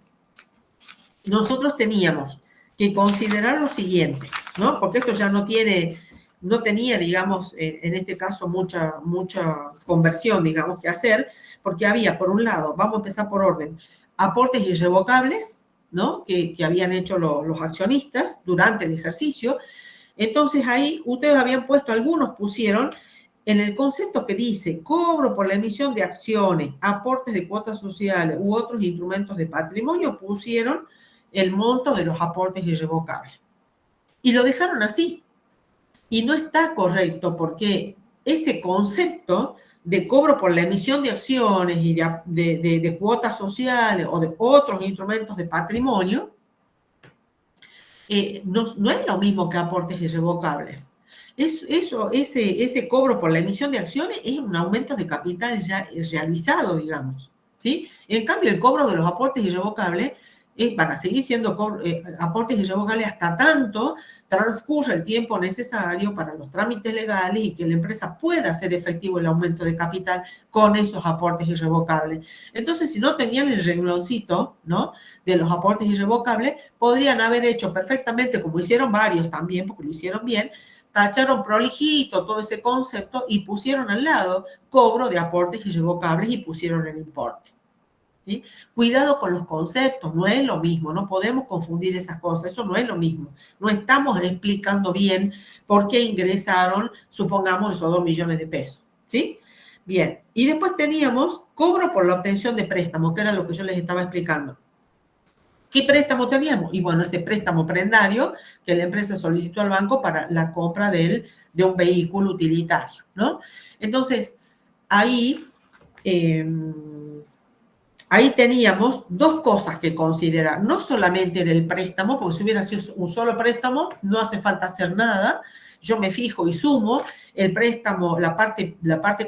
nosotros teníamos que considerar lo siguiente, ¿no? Porque esto ya no tenía, digamos, en este caso mucha conversión, digamos, que hacer, porque había, por un lado, vamos a empezar por orden, aportes irrevocables, ¿no? Que habían hecho los accionistas durante el ejercicio. Entonces ahí ustedes habían puesto, algunos pusieron en el concepto que dice cobro por la emisión de acciones, aportes de cuotas sociales u otros instrumentos de patrimonio, pusieron el monto de los aportes irrevocables. Y lo dejaron así. Y no está correcto porque ese concepto de cobro por la emisión de acciones y de cuotas sociales o de otros instrumentos de patrimonio no es lo mismo que aportes irrevocables. Ese cobro por la emisión de acciones es un aumento de capital ya realizado, digamos, ¿sí? En cambio, el cobro de los aportes irrevocables van a seguir siendo aportes irrevocables hasta tanto transcurra el tiempo necesario para los trámites legales y que la empresa pueda hacer efectivo el aumento de capital con esos aportes irrevocables. Entonces, si no tenían el rengloncito, ¿no?, de los aportes irrevocables, podrían haber hecho perfectamente, como hicieron varios también, porque lo hicieron bien, tacharon prolijito todo ese concepto y pusieron al lado cobro de aportes irrevocables y pusieron el importe. ¿Sí? Cuidado con los conceptos, no es lo mismo, no podemos confundir esas cosas, eso no es lo mismo. No estamos explicando bien por qué ingresaron, supongamos, esos 2 millones de pesos, ¿sí? Bien, y después teníamos cobro por la obtención de préstamo, que era lo que yo les estaba explicando. ¿Qué préstamo teníamos? Y bueno, ese préstamo prendario que la empresa solicitó al banco para la compra de un vehículo utilitario, ¿no? Entonces, ahí teníamos dos cosas que considerar. No solamente era el préstamo, porque si hubiera sido un solo préstamo, no hace falta hacer nada. Yo me fijo y sumo el préstamo, la parte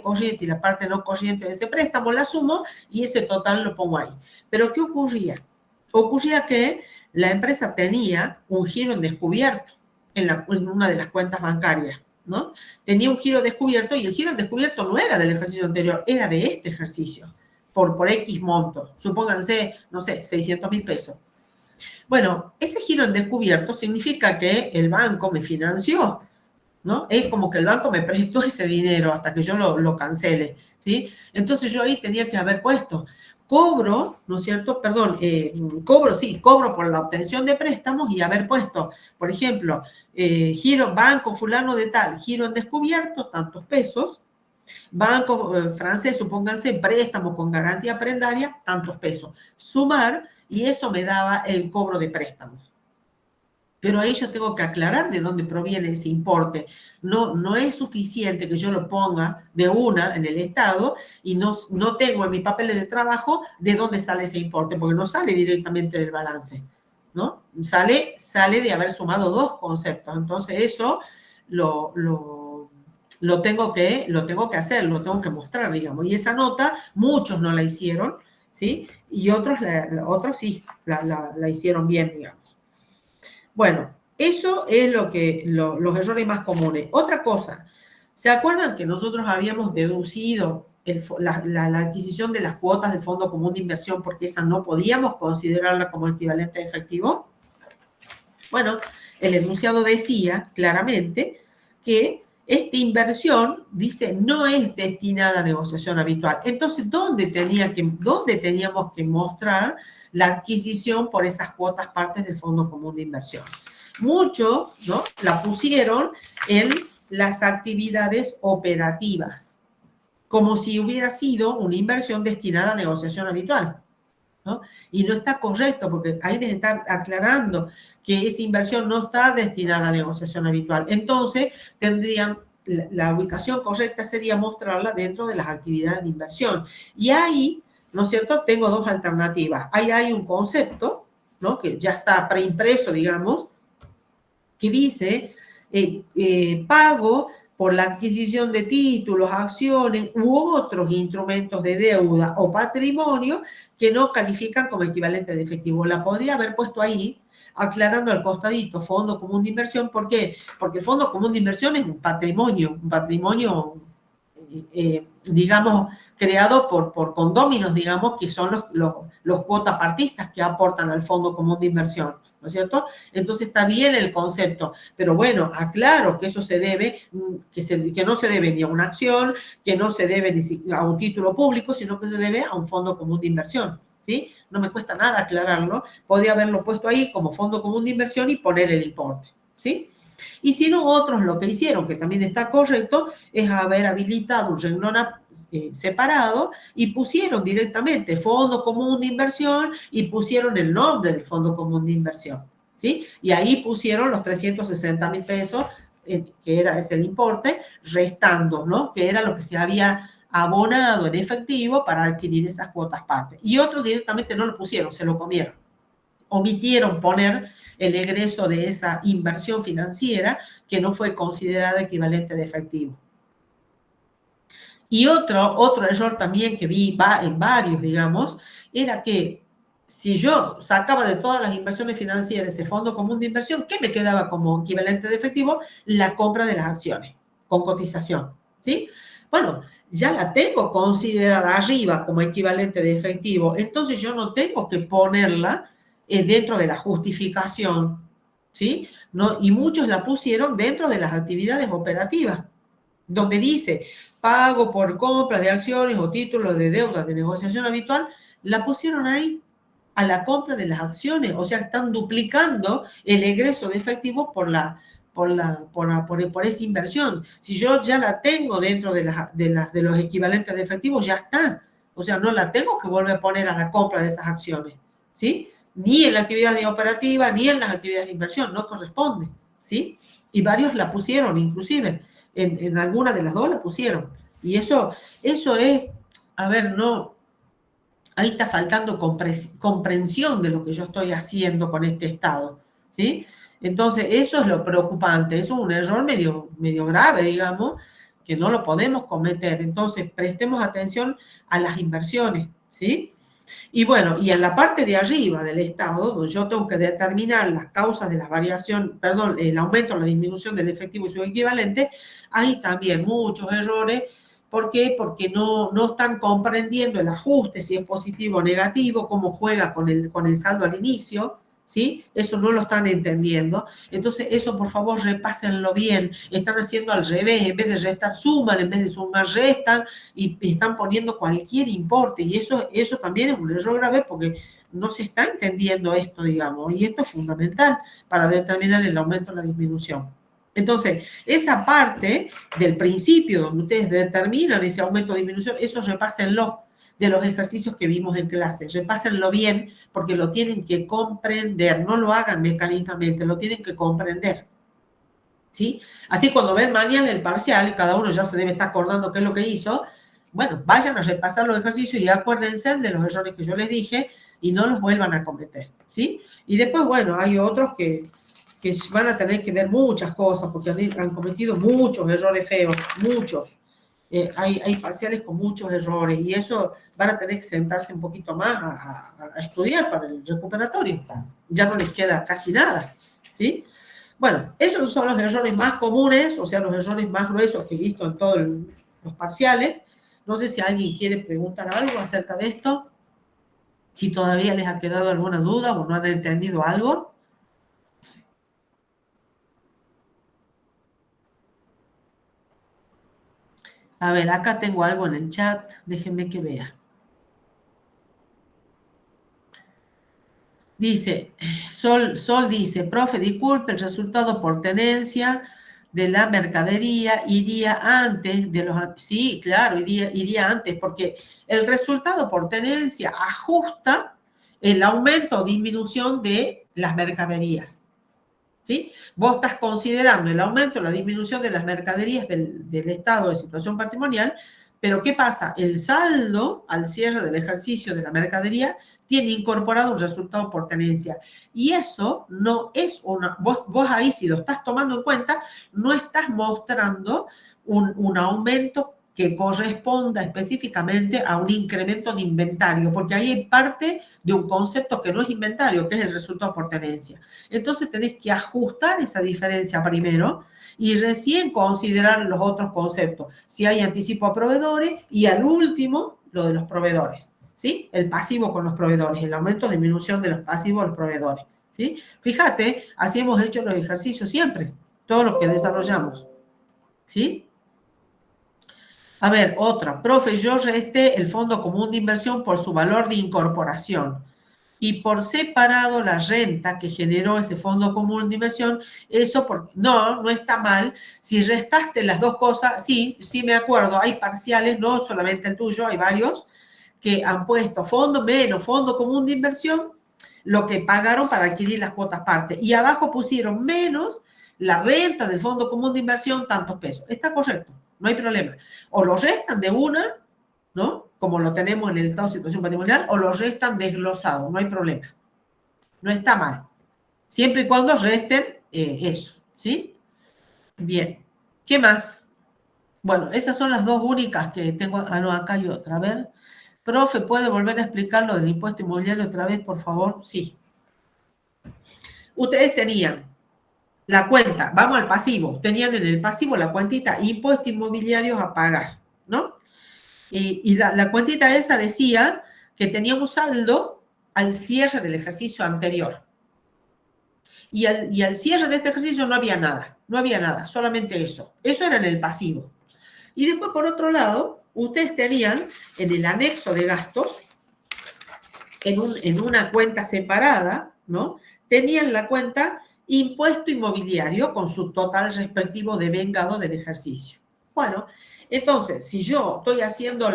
corriente y la parte no corriente de ese préstamo, la sumo y ese total lo pongo ahí. Pero ¿qué ocurría? Ocurría que la empresa tenía un giro en descubierto. en una de las cuentas bancarias, ¿no? Tenía un giro descubierto y el giro descubierto no era del ejercicio anterior, era de este ejercicio, por X monto. Supónganse, no sé, 600.000 pesos. Bueno, ese giro en descubierto significa que el banco me financió, ¿no? Es como que el banco me prestó ese dinero hasta que yo lo cancele, ¿sí? Entonces yo ahí tenía que haber puesto, cobro, ¿no es cierto? Perdón, cobro por la obtención de préstamos y haber puesto, por ejemplo, giro banco fulano de tal, giro en descubierto, tantos pesos, banco francés, supónganse, préstamo con garantía prendaria, tantos pesos, sumar, y eso me daba el cobro de préstamos. Pero ahí yo tengo que aclarar de dónde proviene ese importe. No es suficiente que yo lo ponga de una en el Estado y no tengo en mis papeles de trabajo de dónde sale ese importe, porque no sale directamente del balance, ¿no? Sale de haber sumado dos conceptos. Entonces eso lo tengo que hacer, lo tengo que mostrar, digamos. Y esa nota, muchos no la hicieron, ¿sí? Y otros sí, la hicieron bien, digamos. Bueno, eso es los errores más comunes. Otra cosa, ¿se acuerdan que nosotros habíamos deducido la adquisición de las cuotas del Fondo Común de Inversión porque esa no podíamos considerarla como equivalente a efectivo? Bueno, el enunciado decía claramente que esta inversión, dice, no es destinada a negociación habitual. Entonces, ¿dónde teníamos que mostrar la adquisición por esas cuotas partes del Fondo Común de Inversión? Muchos, ¿no?, la pusieron en las actividades operativas, como si hubiera sido una inversión destinada a negociación habitual, ¿no? Y no está correcto, porque ahí les está aclarando que esa inversión no está destinada a negociación habitual. Entonces, la ubicación correcta sería mostrarla dentro de las actividades de inversión. Y ahí, ¿no es cierto?, tengo dos alternativas. Ahí hay un concepto, ¿no?, que ya está preimpreso, digamos, que dice pago por la adquisición de títulos, acciones u otros instrumentos de deuda o patrimonio que no califican como equivalente de efectivo. La podría haber puesto ahí, aclarando al costadito, Fondo Común de Inversión. ¿Por qué? Porque el Fondo Común de Inversión es un patrimonio, digamos, creado por condóminos, digamos, que son los cuotapartistas que aportan al Fondo Común de Inversión, ¿no es cierto? Entonces está bien el concepto, pero bueno, aclaro que eso se debe, que no se debe ni a una acción, que no se debe ni a un título público, sino que se debe a un Fondo Común de Inversión, ¿sí? No me cuesta nada aclararlo, podría haberlo puesto ahí como Fondo Común de Inversión y poner el importe, ¿sí? Y si no, otros lo que hicieron, que también está correcto, es haber habilitado un renglón separado y pusieron directamente Fondo Común de Inversión y pusieron el nombre del Fondo Común de Inversión, ¿sí? Y ahí pusieron los 360.000 pesos, que era ese el importe, restando, ¿no?, que era lo que se había abonado en efectivo para adquirir esas cuotas partes. Y otros directamente no lo pusieron, se lo comieron. Omitieron poner el egreso de esa inversión financiera que no fue considerada equivalente de efectivo. Y otro error también que vi en varios, digamos, era que si yo sacaba de todas las inversiones financieras ese Fondo Común de Inversión, ¿qué me quedaba como equivalente de efectivo? La compra de las acciones con cotización, ¿sí? Bueno, ya la tengo considerada arriba como equivalente de efectivo, entonces yo no tengo que ponerla dentro de la justificación, ¿sí? ¿No? Y muchos la pusieron dentro de las actividades operativas, donde dice pago por compra de acciones o títulos de deuda de negociación habitual, la pusieron ahí a la compra de las acciones. O sea, están duplicando el egreso de efectivo por esa inversión. Si yo ya la tengo dentro de los equivalentes de efectivo, ya está. O sea, no la tengo que volver a poner a la compra de esas acciones, ¿sí? Ni en la actividad operativa, ni en las actividades de inversión, no corresponde, ¿sí? Y varios la pusieron, inclusive, en alguna de las dos la pusieron. Y eso es, a ver, no, ahí está faltando comprensión de lo que yo estoy haciendo con este Estado, ¿sí? Entonces, eso es lo preocupante, eso es un error medio grave, digamos, que no lo podemos cometer. Entonces, prestemos atención a las inversiones, ¿sí? Y bueno, y en la parte de arriba del estado, donde yo tengo que determinar las causas de la variación, perdón, el aumento o la disminución del efectivo y su equivalente, hay también muchos errores. ¿Por qué? Porque no están comprendiendo el ajuste, si es positivo o negativo, cómo juega con el saldo al inicio, ¿sí? Eso no lo están entendiendo. Entonces, eso por favor repásenlo bien. Están haciendo al revés, en vez de restar suman, en vez de sumar restan, y están poniendo cualquier importe. Y eso también es un error grave porque no se está entendiendo esto, digamos, y esto es fundamental para determinar el aumento o la disminución. Entonces, esa parte del principio donde ustedes determinan ese aumento o disminución, eso repásenlo de los ejercicios que vimos en clase. Repásenlo bien porque lo tienen que comprender, no lo hagan mecánicamente, lo tienen que comprender. ¿Sí? Así cuando ven mañana el parcial, cada uno ya se debe estar acordando qué es lo que hizo, bueno, vayan a repasar los ejercicios y acuérdense de los errores que yo les dije y no los vuelvan a cometer, ¿sí? Y después, bueno, hay otros que van a tener que ver muchas cosas porque han cometido muchos errores feos, muchos. Hay parciales con muchos errores y eso van a tener que sentarse un poquito más a estudiar para el recuperatorio. Ya no les queda casi nada, ¿sí? Bueno, esos son los errores más comunes, o sea, los errores más gruesos que he visto en todos los parciales. No sé si alguien quiere preguntar algo acerca de esto, si todavía les ha quedado alguna duda o no han entendido algo. A ver, acá tengo algo en el chat, déjenme que vea. Dice, Sol dice, profe, disculpe, el resultado por tenencia de la mercadería iría antes de los... Sí, claro, iría antes, porque el resultado por tenencia ajusta el aumento o disminución de las mercaderías. ¿Sí? Vos estás considerando el aumento o la disminución de las mercaderías del estado de situación patrimonial, pero ¿qué pasa? El saldo al cierre del ejercicio de la mercadería tiene incorporado un resultado por tenencia. Y eso no es una... Vos ahí, si lo estás tomando en cuenta, no estás mostrando un aumento que corresponda específicamente a un incremento de inventario, porque ahí hay parte de un concepto que no es inventario, que es el resultado por tenencia. Entonces tenés que ajustar esa diferencia primero y recién considerar los otros conceptos. Si hay anticipo a proveedores y al último, lo de los proveedores, ¿sí? El pasivo con los proveedores, el aumento o disminución de los pasivos a los proveedores, ¿sí? Fíjate, así hemos hecho los ejercicios siempre, todo lo que desarrollamos, ¿sí? A ver, otra. Profe, yo resté el fondo común de inversión por su valor de incorporación y por separado la renta que generó ese fondo común de inversión, eso no está mal. Si restaste las dos cosas, sí me acuerdo, hay parciales, no solamente el tuyo, hay varios que han puesto fondo menos fondo común de inversión, lo que pagaron para adquirir las cuotas parte. Y abajo pusieron menos la renta del fondo común de inversión, tantos pesos. Está correcto, no hay problema. O lo restan de una, ¿no? Como lo tenemos en el estado de situación patrimonial, o lo restan desglosado, no hay problema. No está mal. Siempre y cuando resten eso, ¿sí? Bien. ¿Qué más? Bueno, esas son las dos únicas que tengo. Ah, no, acá hay otra. A ver. Profe, ¿puede volver a explicar lo del impuesto inmobiliario otra vez, por favor? Sí. Ustedes tenían la cuenta, vamos al pasivo, tenían en el pasivo la cuentita impuestos inmobiliarios a pagar, ¿no? Y la cuentita esa decía que tenía un saldo al cierre del ejercicio anterior. Y al cierre de este ejercicio no había nada, solamente eso. Eso era en el pasivo. Y después, por otro lado, ustedes tenían en el anexo de gastos, en una cuenta separada, ¿no? Tenían la cuenta impuesto inmobiliario con su total respectivo de vengado del ejercicio. Bueno, entonces, si yo estoy haciendo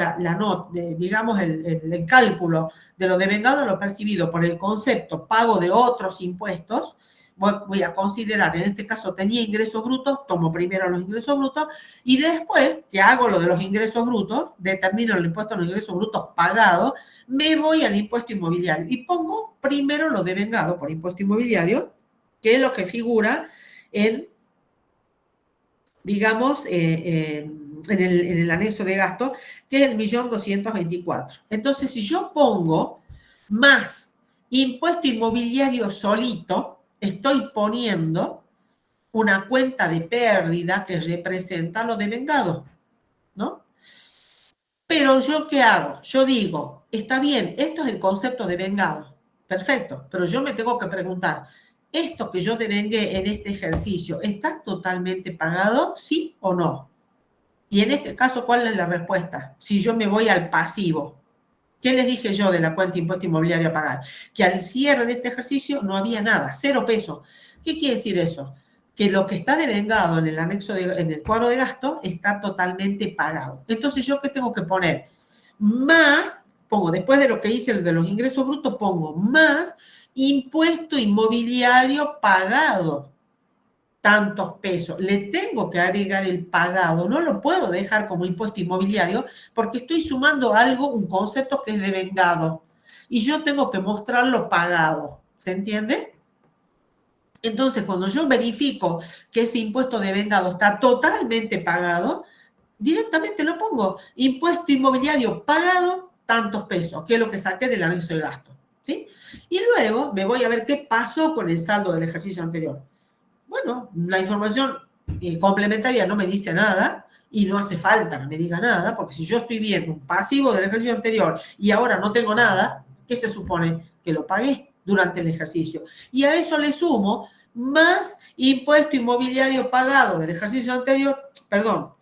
digamos, el cálculo de lo devengado a lo percibido por el concepto pago de otros impuestos, voy a considerar, en este caso tenía ingresos brutos, tomo primero los ingresos brutos y después que hago lo de los ingresos brutos, determino el impuesto a los ingresos brutos pagados, me voy al impuesto inmobiliario y pongo primero lo devengado por impuesto inmobiliario, que es lo que figura en, digamos, en el anexo de gasto, que es el 1.224.000. Entonces, si yo pongo más impuesto inmobiliario solito, estoy poniendo una cuenta de pérdida que representa lo devengado, ¿no? Pero yo, ¿qué hago? Yo digo, está bien, esto es el concepto de vengado, perfecto, pero yo me tengo que preguntar, ¿esto que yo devengué en este ejercicio está totalmente pagado, sí o no? Y en este caso, ¿cuál es la respuesta? Si yo me voy al pasivo. ¿Qué les dije yo de la cuenta de impuesto inmobiliario a pagar? Que al cierre de este ejercicio no había nada, 0 pesos. ¿Qué quiere decir eso? Que lo que está devengado en el anexo, en el cuadro de gasto, está totalmente pagado. Entonces, ¿yo qué tengo que poner? Más, pongo, después de lo que hice de los ingresos brutos, pongo más impuesto inmobiliario pagado, tantos pesos. Le tengo que agregar el pagado, no lo puedo dejar como impuesto inmobiliario porque estoy sumando algo, un concepto que es devengado y yo tengo que mostrarlo pagado. ¿Se entiende? Entonces, cuando yo verifico que ese impuesto devengado está totalmente pagado, directamente lo pongo. Impuesto inmobiliario pagado, tantos pesos, que es lo que saqué del anexo de gasto. ¿Sí? Y luego me voy a ver qué pasó con el saldo del ejercicio anterior. Bueno, la información complementaria no me dice nada y no hace falta que me diga nada, porque si yo estoy viendo un pasivo del ejercicio anterior y ahora no tengo nada, ¿qué se supone? Que lo pagué durante el ejercicio. Y a eso le sumo más impuesto inmobiliario pagado del ejercicio anterior, perdón,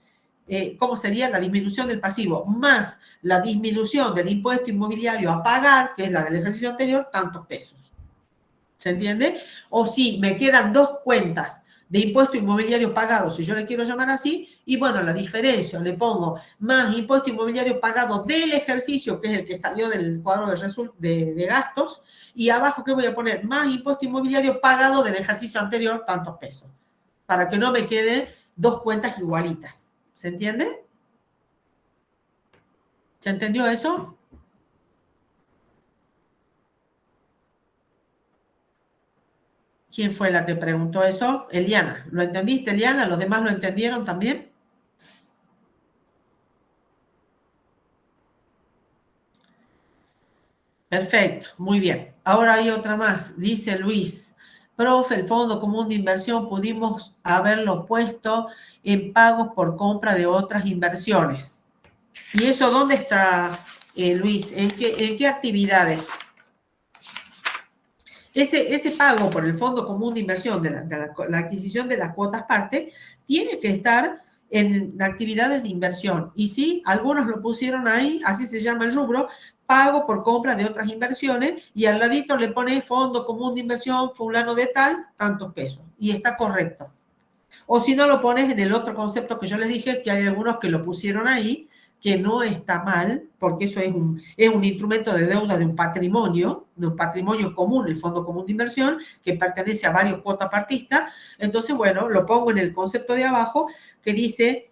¿cómo sería? La disminución del pasivo, más la disminución del impuesto inmobiliario a pagar, que es la del ejercicio anterior, tantos pesos. ¿Se entiende? O si me quedan dos cuentas de impuesto inmobiliario pagado, si yo le quiero llamar así, y bueno, la diferencia, le pongo más impuesto inmobiliario pagado del ejercicio, que es el que salió del cuadro de gastos, y abajo, ¿qué voy a poner? Más impuesto inmobiliario pagado del ejercicio anterior, tantos pesos, para que no me queden dos cuentas igualitas. ¿Se entiende? ¿Se entendió eso? ¿Quién fue la que preguntó eso? Eliana. ¿Lo entendiste, Eliana? ¿Los demás lo entendieron también? Perfecto, muy bien. Ahora hay otra más. Dice Luis, profe, el Fondo Común de Inversión pudimos haberlo puesto en pagos por compra de otras inversiones. ¿Y eso dónde está, Luis? ¿En qué actividades? Ese pago por el Fondo Común de Inversión de la adquisición de las cuotas parte tiene que estar en actividades de inversión. Y sí, algunos lo pusieron ahí, así se llama el rubro, pago por compra de otras inversiones, y al ladito le pone Fondo Común de Inversión, fulano de tal, tantos pesos. Y está correcto. O si no, lo pones en el otro concepto que yo les dije, que hay algunos que lo pusieron ahí, que no está mal, porque eso es un instrumento de deuda de un patrimonio común, el Fondo Común de Inversión, que pertenece a varios cuotapartistas. Entonces, bueno, lo pongo en el concepto de abajo, que dice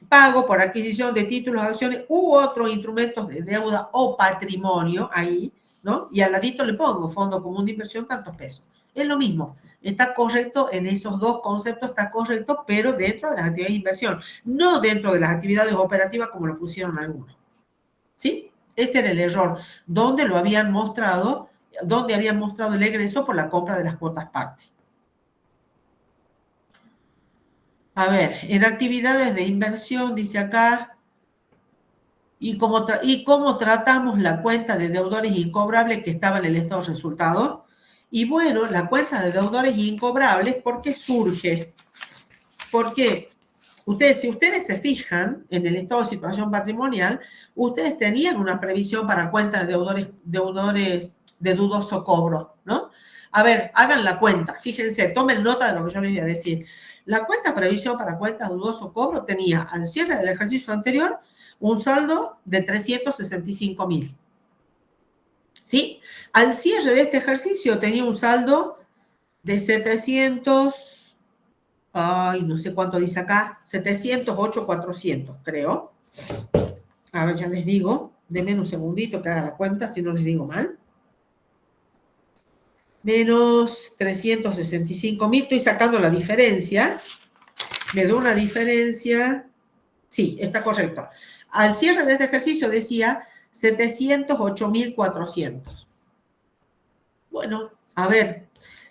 pago por adquisición de títulos, acciones u otros instrumentos de deuda o patrimonio, ahí, ¿no? Y al ladito le pongo Fondo Común de Inversión, tantos pesos. Es lo mismo. Está correcto en esos dos conceptos, está correcto, pero dentro de las actividades de inversión, no dentro de las actividades operativas como lo pusieron algunos. ¿Sí? Ese era el error, donde habían mostrado el egreso por la compra de las cuotas parte. A ver, en actividades de inversión, dice acá, y cómo tratamos la cuenta de deudores incobrables que estaba en el estado de resultado. Y bueno, la cuenta de deudores incobrables, ¿por qué surge? Porque si ustedes se fijan en el estado de situación patrimonial, ustedes tenían una previsión para cuentas de deudores de dudoso cobro, ¿no? A ver, hagan la cuenta, fíjense, tomen nota de lo que yo les voy a decir. La cuenta previsión para cuentas de dudoso cobro tenía al cierre del ejercicio anterior un saldo de 365.000. ¿Sí? Al cierre de este ejercicio tenía un saldo de 700, ay, no sé cuánto dice acá, 708.400, creo. A ver, ya les digo, denme un segundito que haga la cuenta, si no les digo mal. Menos 365.000, estoy sacando la diferencia. Me da una diferencia, sí, está correcto. Al cierre de este ejercicio decía 708.400. Bueno, a ver,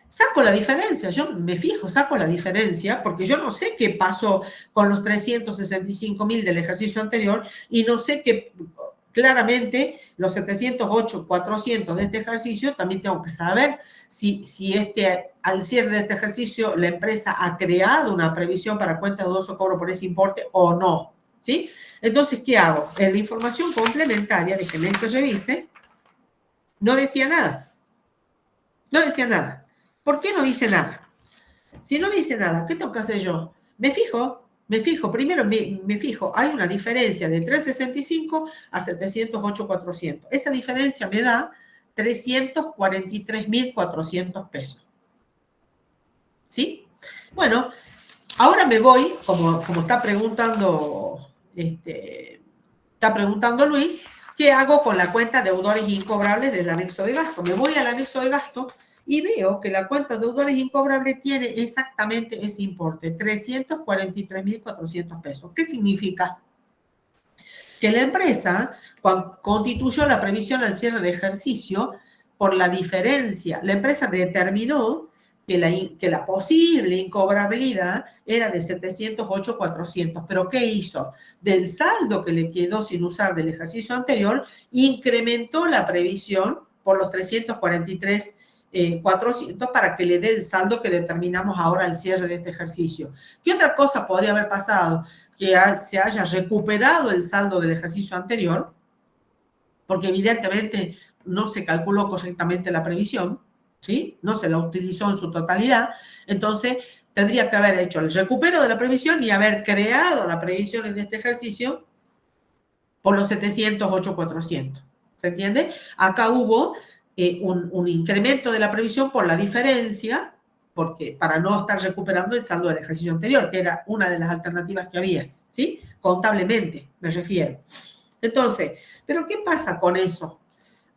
saco la diferencia, yo me fijo, saco la diferencia, porque yo no sé qué pasó con los 365.000 del ejercicio anterior y no sé qué, claramente los 708.400 de este ejercicio, también tengo que saber si al cierre de este ejercicio la empresa ha creado una previsión para cuenta de dudoso cobro por ese importe o no, ¿sí? Entonces, ¿qué hago? En la información complementaria, de que revise, no decía nada. No decía nada. ¿Por qué no dice nada? Si no dice nada, ¿qué tengo que hacer yo? Primero me fijo, hay una diferencia de 365 a 708.400. Esa diferencia me da 343.400 pesos. ¿Sí? Bueno, ahora me voy, como está preguntando Luis, ¿qué hago con la cuenta deudores incobrables del anexo de gasto? Me voy al anexo de gasto y veo que la cuenta deudores incobrables tiene exactamente ese importe, 343.400 pesos. ¿Qué significa? Que la empresa constituyó la previsión al cierre de ejercicio por la diferencia. La empresa determinó que la posible incobrabilidad era de 708.400. ¿Pero qué hizo? Del saldo que le quedó sin usar del ejercicio anterior, incrementó la previsión por los 343.400 para que le dé el saldo que determinamos ahora al cierre de este ejercicio. ¿Qué otra cosa podría haber pasado? Que se haya recuperado el saldo del ejercicio anterior, porque evidentemente no se calculó correctamente la previsión, ¿sí? No se la utilizó en su totalidad, entonces tendría que haber hecho el recupero de la previsión y haber creado la previsión en este ejercicio por los 708.400. ¿Se entiende? Acá hubo un incremento de la previsión por la diferencia, porque para no estar recuperando el saldo del ejercicio anterior, que era una de las alternativas que había, ¿sí? Contablemente, me refiero. Entonces, ¿pero qué pasa con eso?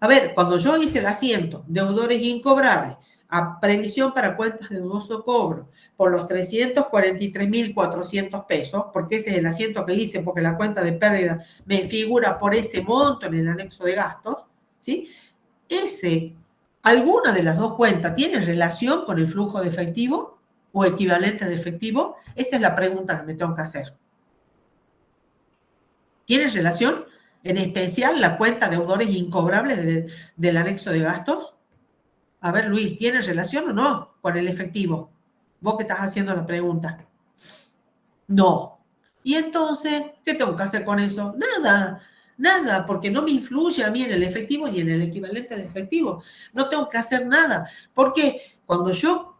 A ver, cuando yo hice el asiento, deudores incobrables, a previsión para cuentas de dudoso cobro, por los 343.400 pesos, porque ese es el asiento que hice, porque la cuenta de pérdida me figura por ese monto en el anexo de gastos, ¿sí? ¿Alguna de las dos cuentas tiene relación con el flujo de efectivo o equivalente de efectivo? Esa es la pregunta que me tengo que hacer. ¿Tiene relación? En especial la cuenta deudores incobrables del anexo de gastos. A ver, Luis, ¿tiene relación o no con el efectivo? Vos que estás haciendo la pregunta. No. Y entonces, ¿qué tengo que hacer con eso? Nada, porque no me influye a mí en el efectivo ni en el equivalente de efectivo. No tengo que hacer nada. Porque cuando yo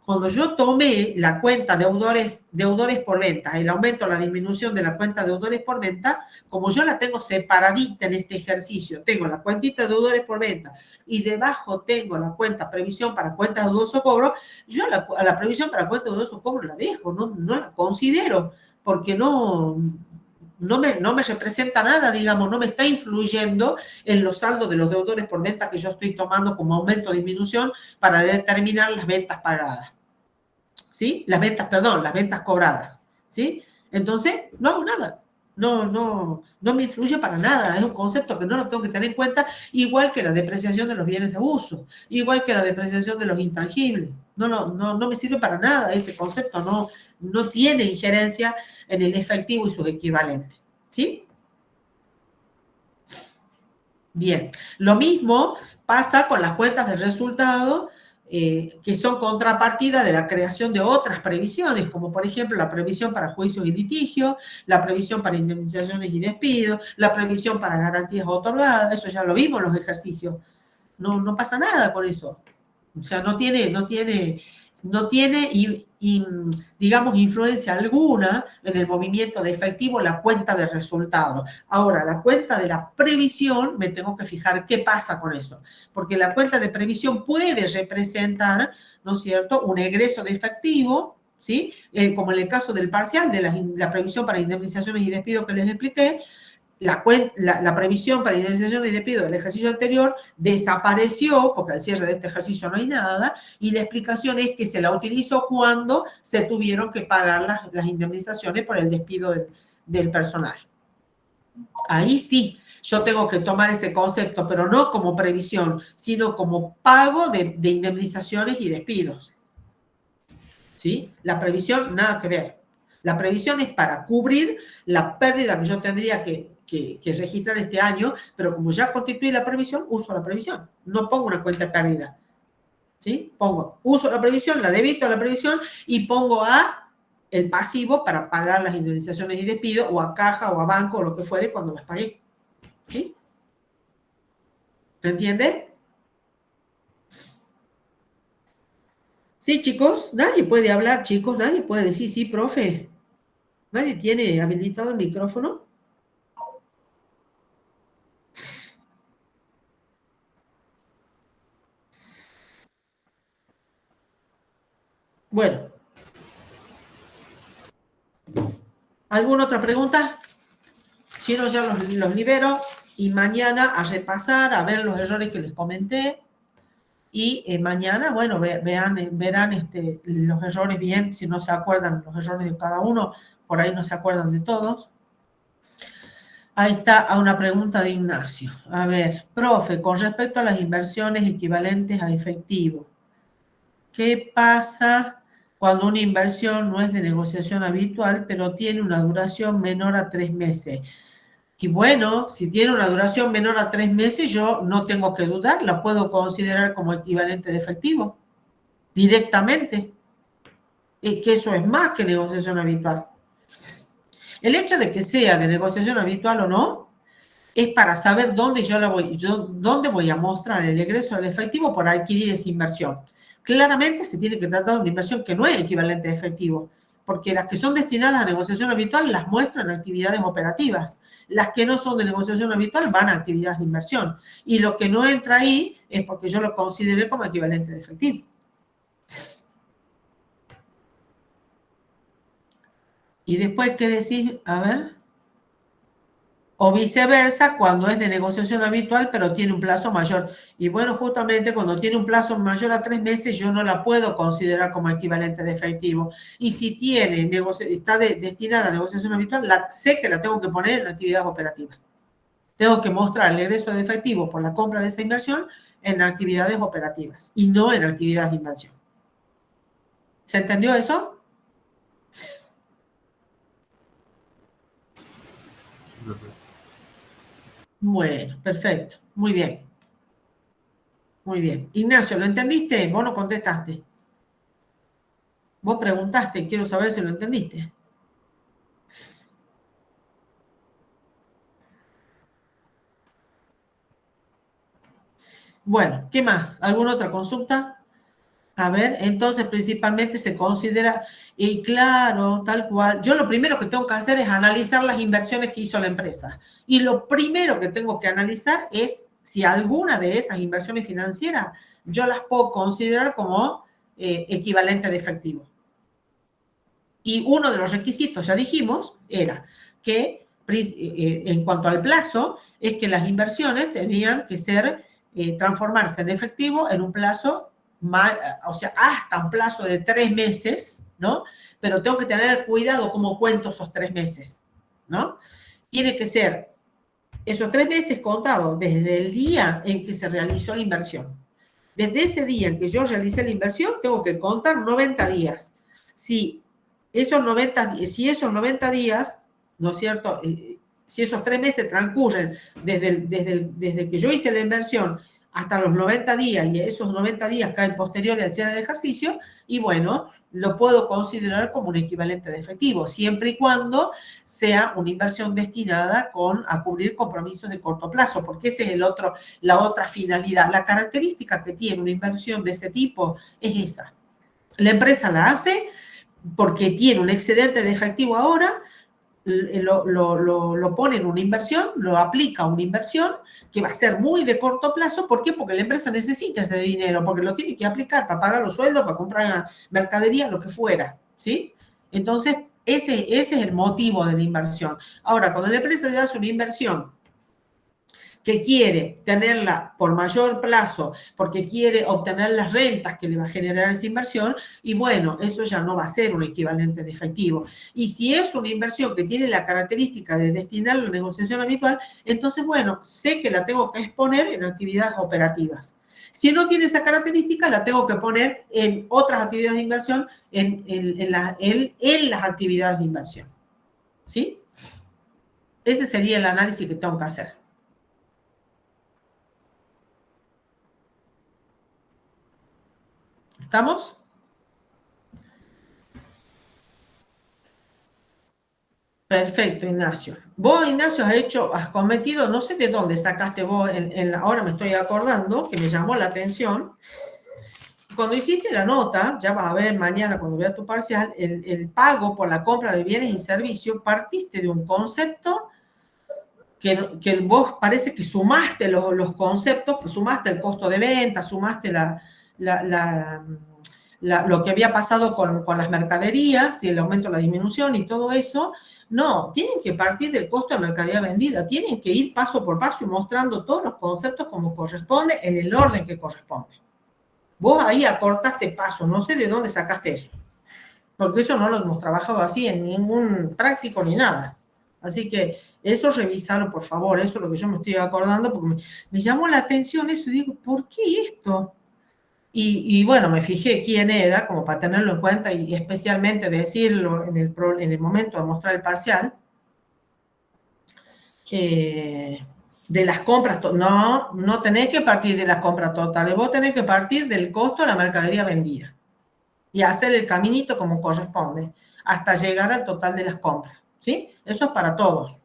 tomé la cuenta deudores por venta, el aumento o la disminución de la cuenta deudores por venta, como yo la tengo separadita en este ejercicio, tengo la cuentita de deudores por venta y debajo tengo la cuenta previsión para cuentas de dudoso cobro, yo a la previsión para cuentas de dudoso cobro la dejo, no la considero, porque no me representa nada, digamos, no me está influyendo en los saldos de los deudores por venta que yo estoy tomando como aumento o disminución para determinar las ventas pagadas, ¿sí? Las ventas cobradas, ¿sí? Entonces, no hago nada. No me influye para nada, es un concepto que no lo tengo que tener en cuenta, igual que la depreciación de los bienes de uso, igual que la depreciación de los intangibles. No me sirve para nada ese concepto, no tiene injerencia en el efectivo y sus equivalentes, ¿sí? Bien, lo mismo pasa con las cuentas de resultado, que son contrapartida de la creación de otras previsiones, como por ejemplo la previsión para juicios y litigios, la previsión para indemnizaciones y despidos, la previsión para garantías otorgadas, eso ya lo vimos en los ejercicios. No pasa nada con eso. O sea, no tiene digamos, influencia alguna en el movimiento de efectivo, la cuenta de resultados. Ahora, la cuenta de la previsión, me tengo que fijar qué pasa con eso, porque la cuenta de previsión puede representar, ¿no es cierto?, un egreso de efectivo, ¿sí? Como en el caso del parcial, de la previsión para indemnizaciones y despidos que les expliqué. La previsión para indemnización y despido del ejercicio anterior desapareció, porque al cierre de este ejercicio no hay nada, y la explicación es que se la utilizó cuando se tuvieron que pagar las indemnizaciones por el despido del personal. Ahí sí, yo tengo que tomar ese concepto, pero no como previsión, sino como pago de indemnizaciones y despidos. ¿Sí? La previsión, nada que ver. La previsión es para cubrir la pérdida que yo tendría que registrar este año, pero como ya constituí la previsión, uso la previsión. No pongo una cuenta de pérdida. ¿Sí? Uso la previsión, la debito a la previsión y pongo a el pasivo para pagar las indemnizaciones y despido, o a caja o a banco o lo que fuere cuando las pagué. ¿Sí? ¿Se entiende? Sí, chicos, nadie puede hablar, chicos, nadie puede decir sí, profe. ¿Nadie tiene habilitado el micrófono? Bueno, ¿alguna otra pregunta? Si no, ya los libero y mañana a repasar, a ver los errores que les comenté. Y mañana, bueno, verán los errores bien, si no se acuerdan los errores de cada uno, por ahí no se acuerdan de todos. Ahí está una pregunta de Ignacio. A ver, profe, con respecto a las inversiones equivalentes a efectivo, ¿qué pasa cuando una inversión no es de negociación habitual, pero tiene una duración menor a 3 meses? Y bueno, si tiene una duración menor a 3 meses, yo no tengo que dudar, la puedo considerar como equivalente de efectivo, directamente. Y que eso es más que negociación habitual. El hecho de que sea de negociación habitual o no, es para saber dónde dónde voy a mostrar el egreso del efectivo por adquirir esa inversión. Claramente se tiene que tratar de una inversión que no es equivalente a efectivo, porque las que son destinadas a negociación habitual las muestran en actividades operativas. Las que no son de negociación habitual van a actividades de inversión. Y lo que no entra ahí es porque yo lo consideré como equivalente de efectivo. Y después, ¿qué decir? A ver. O viceversa, cuando es de negociación habitual, pero tiene un plazo mayor. Y bueno, justamente cuando tiene un plazo mayor a 3 meses, yo no la puedo considerar como equivalente de efectivo. Y si está destinada a negociación habitual, sé que la tengo que poner en actividades operativas. Tengo que mostrar el egreso de efectivo por la compra de esa inversión en actividades operativas y no en actividades de inversión. ¿Se entendió eso? Bueno, perfecto. Muy bien. Muy bien. Ignacio, ¿lo entendiste? Vos no contestaste. Vos preguntaste, quiero saber si lo entendiste. Bueno, ¿qué más? ¿Alguna otra consulta? A ver, entonces principalmente se considera, y claro, tal cual, yo lo primero que tengo que hacer es analizar las inversiones que hizo la empresa. Y lo primero que tengo que analizar es si alguna de esas inversiones financieras yo las puedo considerar como equivalente de efectivo. Y uno de los requisitos, ya dijimos, era que en cuanto al plazo, es que las inversiones tenían que transformarse en efectivo en un plazo, o sea, hasta un plazo de 3 meses, ¿no? Pero tengo que tener cuidado cómo cuento esos 3 meses, ¿no? Tiene que ser esos 3 meses contados desde el día en que se realizó la inversión. Desde ese día en que yo realicé la inversión, tengo que contar 90 días. Si esos 90 días, ¿no es cierto? Si esos 3 meses transcurren desde que yo hice la inversión hasta los 90 días y esos 90 días caen posteriores al cierre del ejercicio, y bueno, lo puedo considerar como un equivalente de efectivo, siempre y cuando sea una inversión destinada a cubrir compromisos de corto plazo, porque esa es la otra finalidad. La característica que tiene una inversión de ese tipo es esa. La empresa la hace porque tiene un excedente de efectivo ahora, lo pone en una inversión, lo aplica a una inversión que va a ser muy de corto plazo. ¿Por qué? Porque la empresa necesita ese dinero, porque lo tiene que aplicar para pagar los sueldos, para comprar mercadería, lo que fuera, ¿sí? Entonces, ese es el motivo de la inversión. Ahora, cuando la empresa le hace una inversión que quiere tenerla por mayor plazo porque quiere obtener las rentas que le va a generar esa inversión, y bueno, eso ya no va a ser un equivalente de efectivo. Y si es una inversión que tiene la característica de destinarla a la negociación habitual, entonces, bueno, sé que la tengo que exponer en actividades operativas. Si no tiene esa característica, la tengo que poner en otras actividades de inversión, en las actividades de inversión. ¿Sí? Ese sería el análisis que tengo que hacer. ¿Estamos? Perfecto, Ignacio. Vos, Ignacio, has cometido, no sé de dónde sacaste vos, ahora me estoy acordando, que me llamó la atención. Cuando hiciste la nota, ya vas a ver mañana cuando veas tu parcial, el pago por la compra de bienes y servicios, partiste de un concepto que vos parece que sumaste los conceptos, pues sumaste el costo de venta, sumaste lo que había pasado con las mercaderías y el aumento, la disminución y todo eso. No, tienen que partir del costo de mercadería vendida, tienen que ir paso por paso y mostrando todos los conceptos como corresponde, en el orden que corresponde. Vos ahí acortaste paso, no sé de dónde sacaste eso, porque eso no lo hemos trabajado así en ningún práctico ni nada. Así que eso revisarlo, por favor, eso es lo que yo me estoy acordando, porque me llamó la atención eso y digo, ¿por qué esto? Y bueno, me fijé quién era, como para tenerlo en cuenta y especialmente decirlo en el momento de mostrar el parcial. De las compras, no tenés que partir de las compras totales, vos tenés que partir del costo de la mercadería vendida y hacer el caminito como corresponde hasta llegar al total de las compras, ¿sí? Eso es para todos.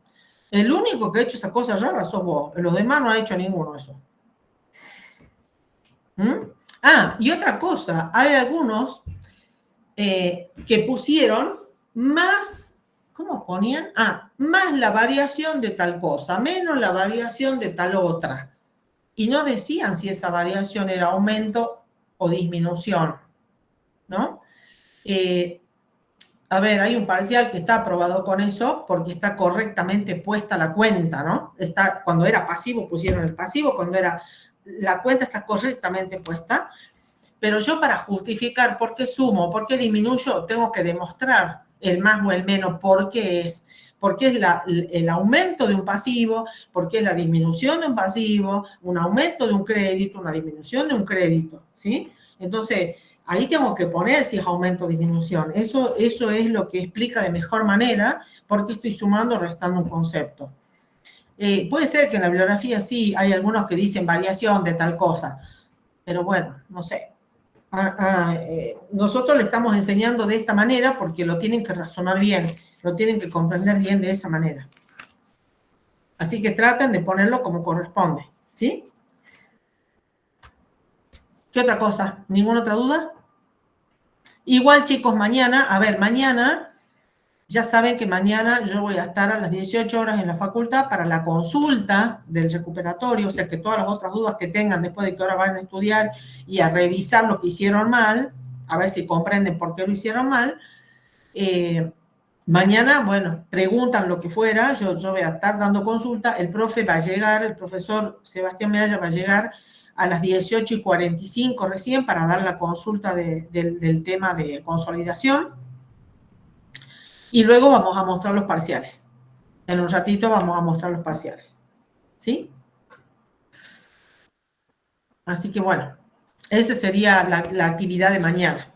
El único que ha hecho esa cosa rara sos vos, los demás no ha hecho ninguno eso. Ah, y otra cosa, hay algunos que pusieron más, ¿cómo ponían? Ah, más la variación de tal cosa, menos la variación de tal otra. Y no decían si esa variación era aumento o disminución, ¿no? A ver, hay un parcial que está aprobado con eso porque está correctamente puesta la cuenta, ¿no? Cuando era pasivo pusieron el pasivo, cuando era la cuenta está correctamente puesta. Pero yo para justificar por qué sumo, por qué disminuyo, tengo que demostrar el más o el menos por qué es el aumento de un pasivo, por qué es la disminución de un pasivo, un aumento de un crédito, una disminución de un crédito, ¿sí? Entonces, ahí tengo que poner si es aumento o disminución. Eso es lo que explica de mejor manera por qué estoy sumando o restando un concepto. Puede ser que en la bibliografía sí hay algunos que dicen variación de tal cosa, pero bueno, no sé. Nosotros le estamos enseñando de esta manera porque lo tienen que razonar bien, lo tienen que comprender bien de esa manera. Así que traten de ponerlo como corresponde, ¿sí? ¿Qué otra cosa? ¿Ninguna otra duda? Igual, chicos, mañana, ya saben que mañana yo voy a estar a las 18 horas en la facultad para la consulta del recuperatorio, o sea que todas las otras dudas que tengan después de que ahora van a estudiar y a revisar lo que hicieron mal, a ver si comprenden por qué lo hicieron mal. Mañana, bueno, preguntan lo que fuera, yo voy a estar dando consulta, el profe va a llegar, el profesor Sebastián Medalla va a llegar a las 18:45 recién para dar la consulta del tema de consolidación y luego vamos a mostrar los parciales. En un ratito vamos a mostrar los parciales, ¿sí? Así que bueno, esa sería la actividad de mañana.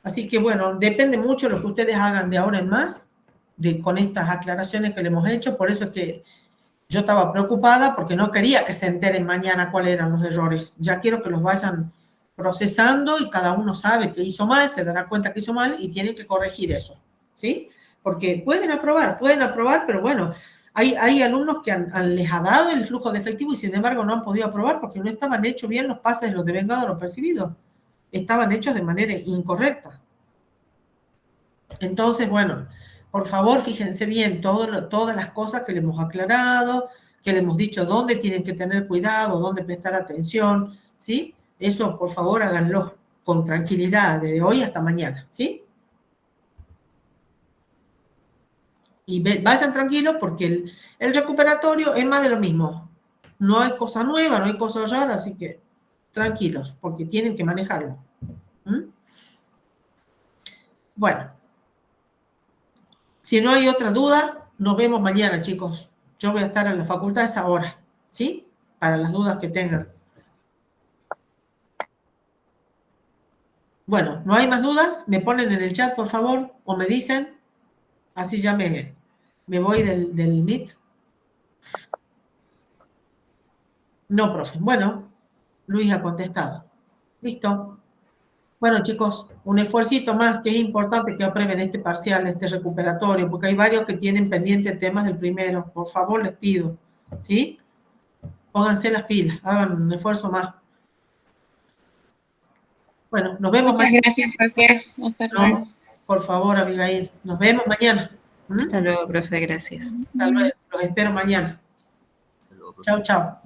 Así que bueno, depende mucho de lo que ustedes hagan de ahora en más, con estas aclaraciones que le hemos hecho, por eso es que yo estaba preocupada porque no quería que se enteren mañana cuáles eran los errores. Ya quiero que los vayan procesando y cada uno sabe que hizo mal, se dará cuenta que hizo mal y tiene que corregir eso, ¿sí? Porque pueden aprobar, pero bueno, hay alumnos que les ha dado el flujo de efectivo y sin embargo no han podido aprobar porque no estaban hechos bien los pases de los devengados o los percibidos. Estaban hechos de manera incorrecta. Entonces, bueno, por favor, fíjense bien todas las cosas que le hemos aclarado, que le hemos dicho dónde tienen que tener cuidado, dónde prestar atención, ¿sí? Eso, por favor, háganlo con tranquilidad de hoy hasta mañana, ¿sí? Y vayan tranquilos porque el recuperatorio es más de lo mismo. No hay cosa nueva, no hay cosa rara, así que tranquilos, porque tienen que manejarlo. ¿Mm? Bueno, si no hay otra duda, nos vemos mañana, chicos. Yo voy a estar en la facultad a esa hora, ¿sí? Para las dudas que tengan. Bueno, ¿no hay más dudas? Me ponen en el chat, por favor, o me dicen. Así ya me voy del Meet. No, profe. Bueno, Luis ha contestado. Listo. Bueno, chicos, un esfuercito más que es importante que aprueben este parcial, este recuperatorio, porque hay varios que tienen pendientes temas del primero. Por favor, les pido. ¿Sí? Pónganse las pilas, hagan un esfuerzo más. Bueno, nos vemos Muchas mañana. gracias, profe. Hasta luego. No, por favor, Abigail. Nos vemos mañana. Hasta luego, profe, gracias. Hasta luego. Los espero mañana. Chao, chao.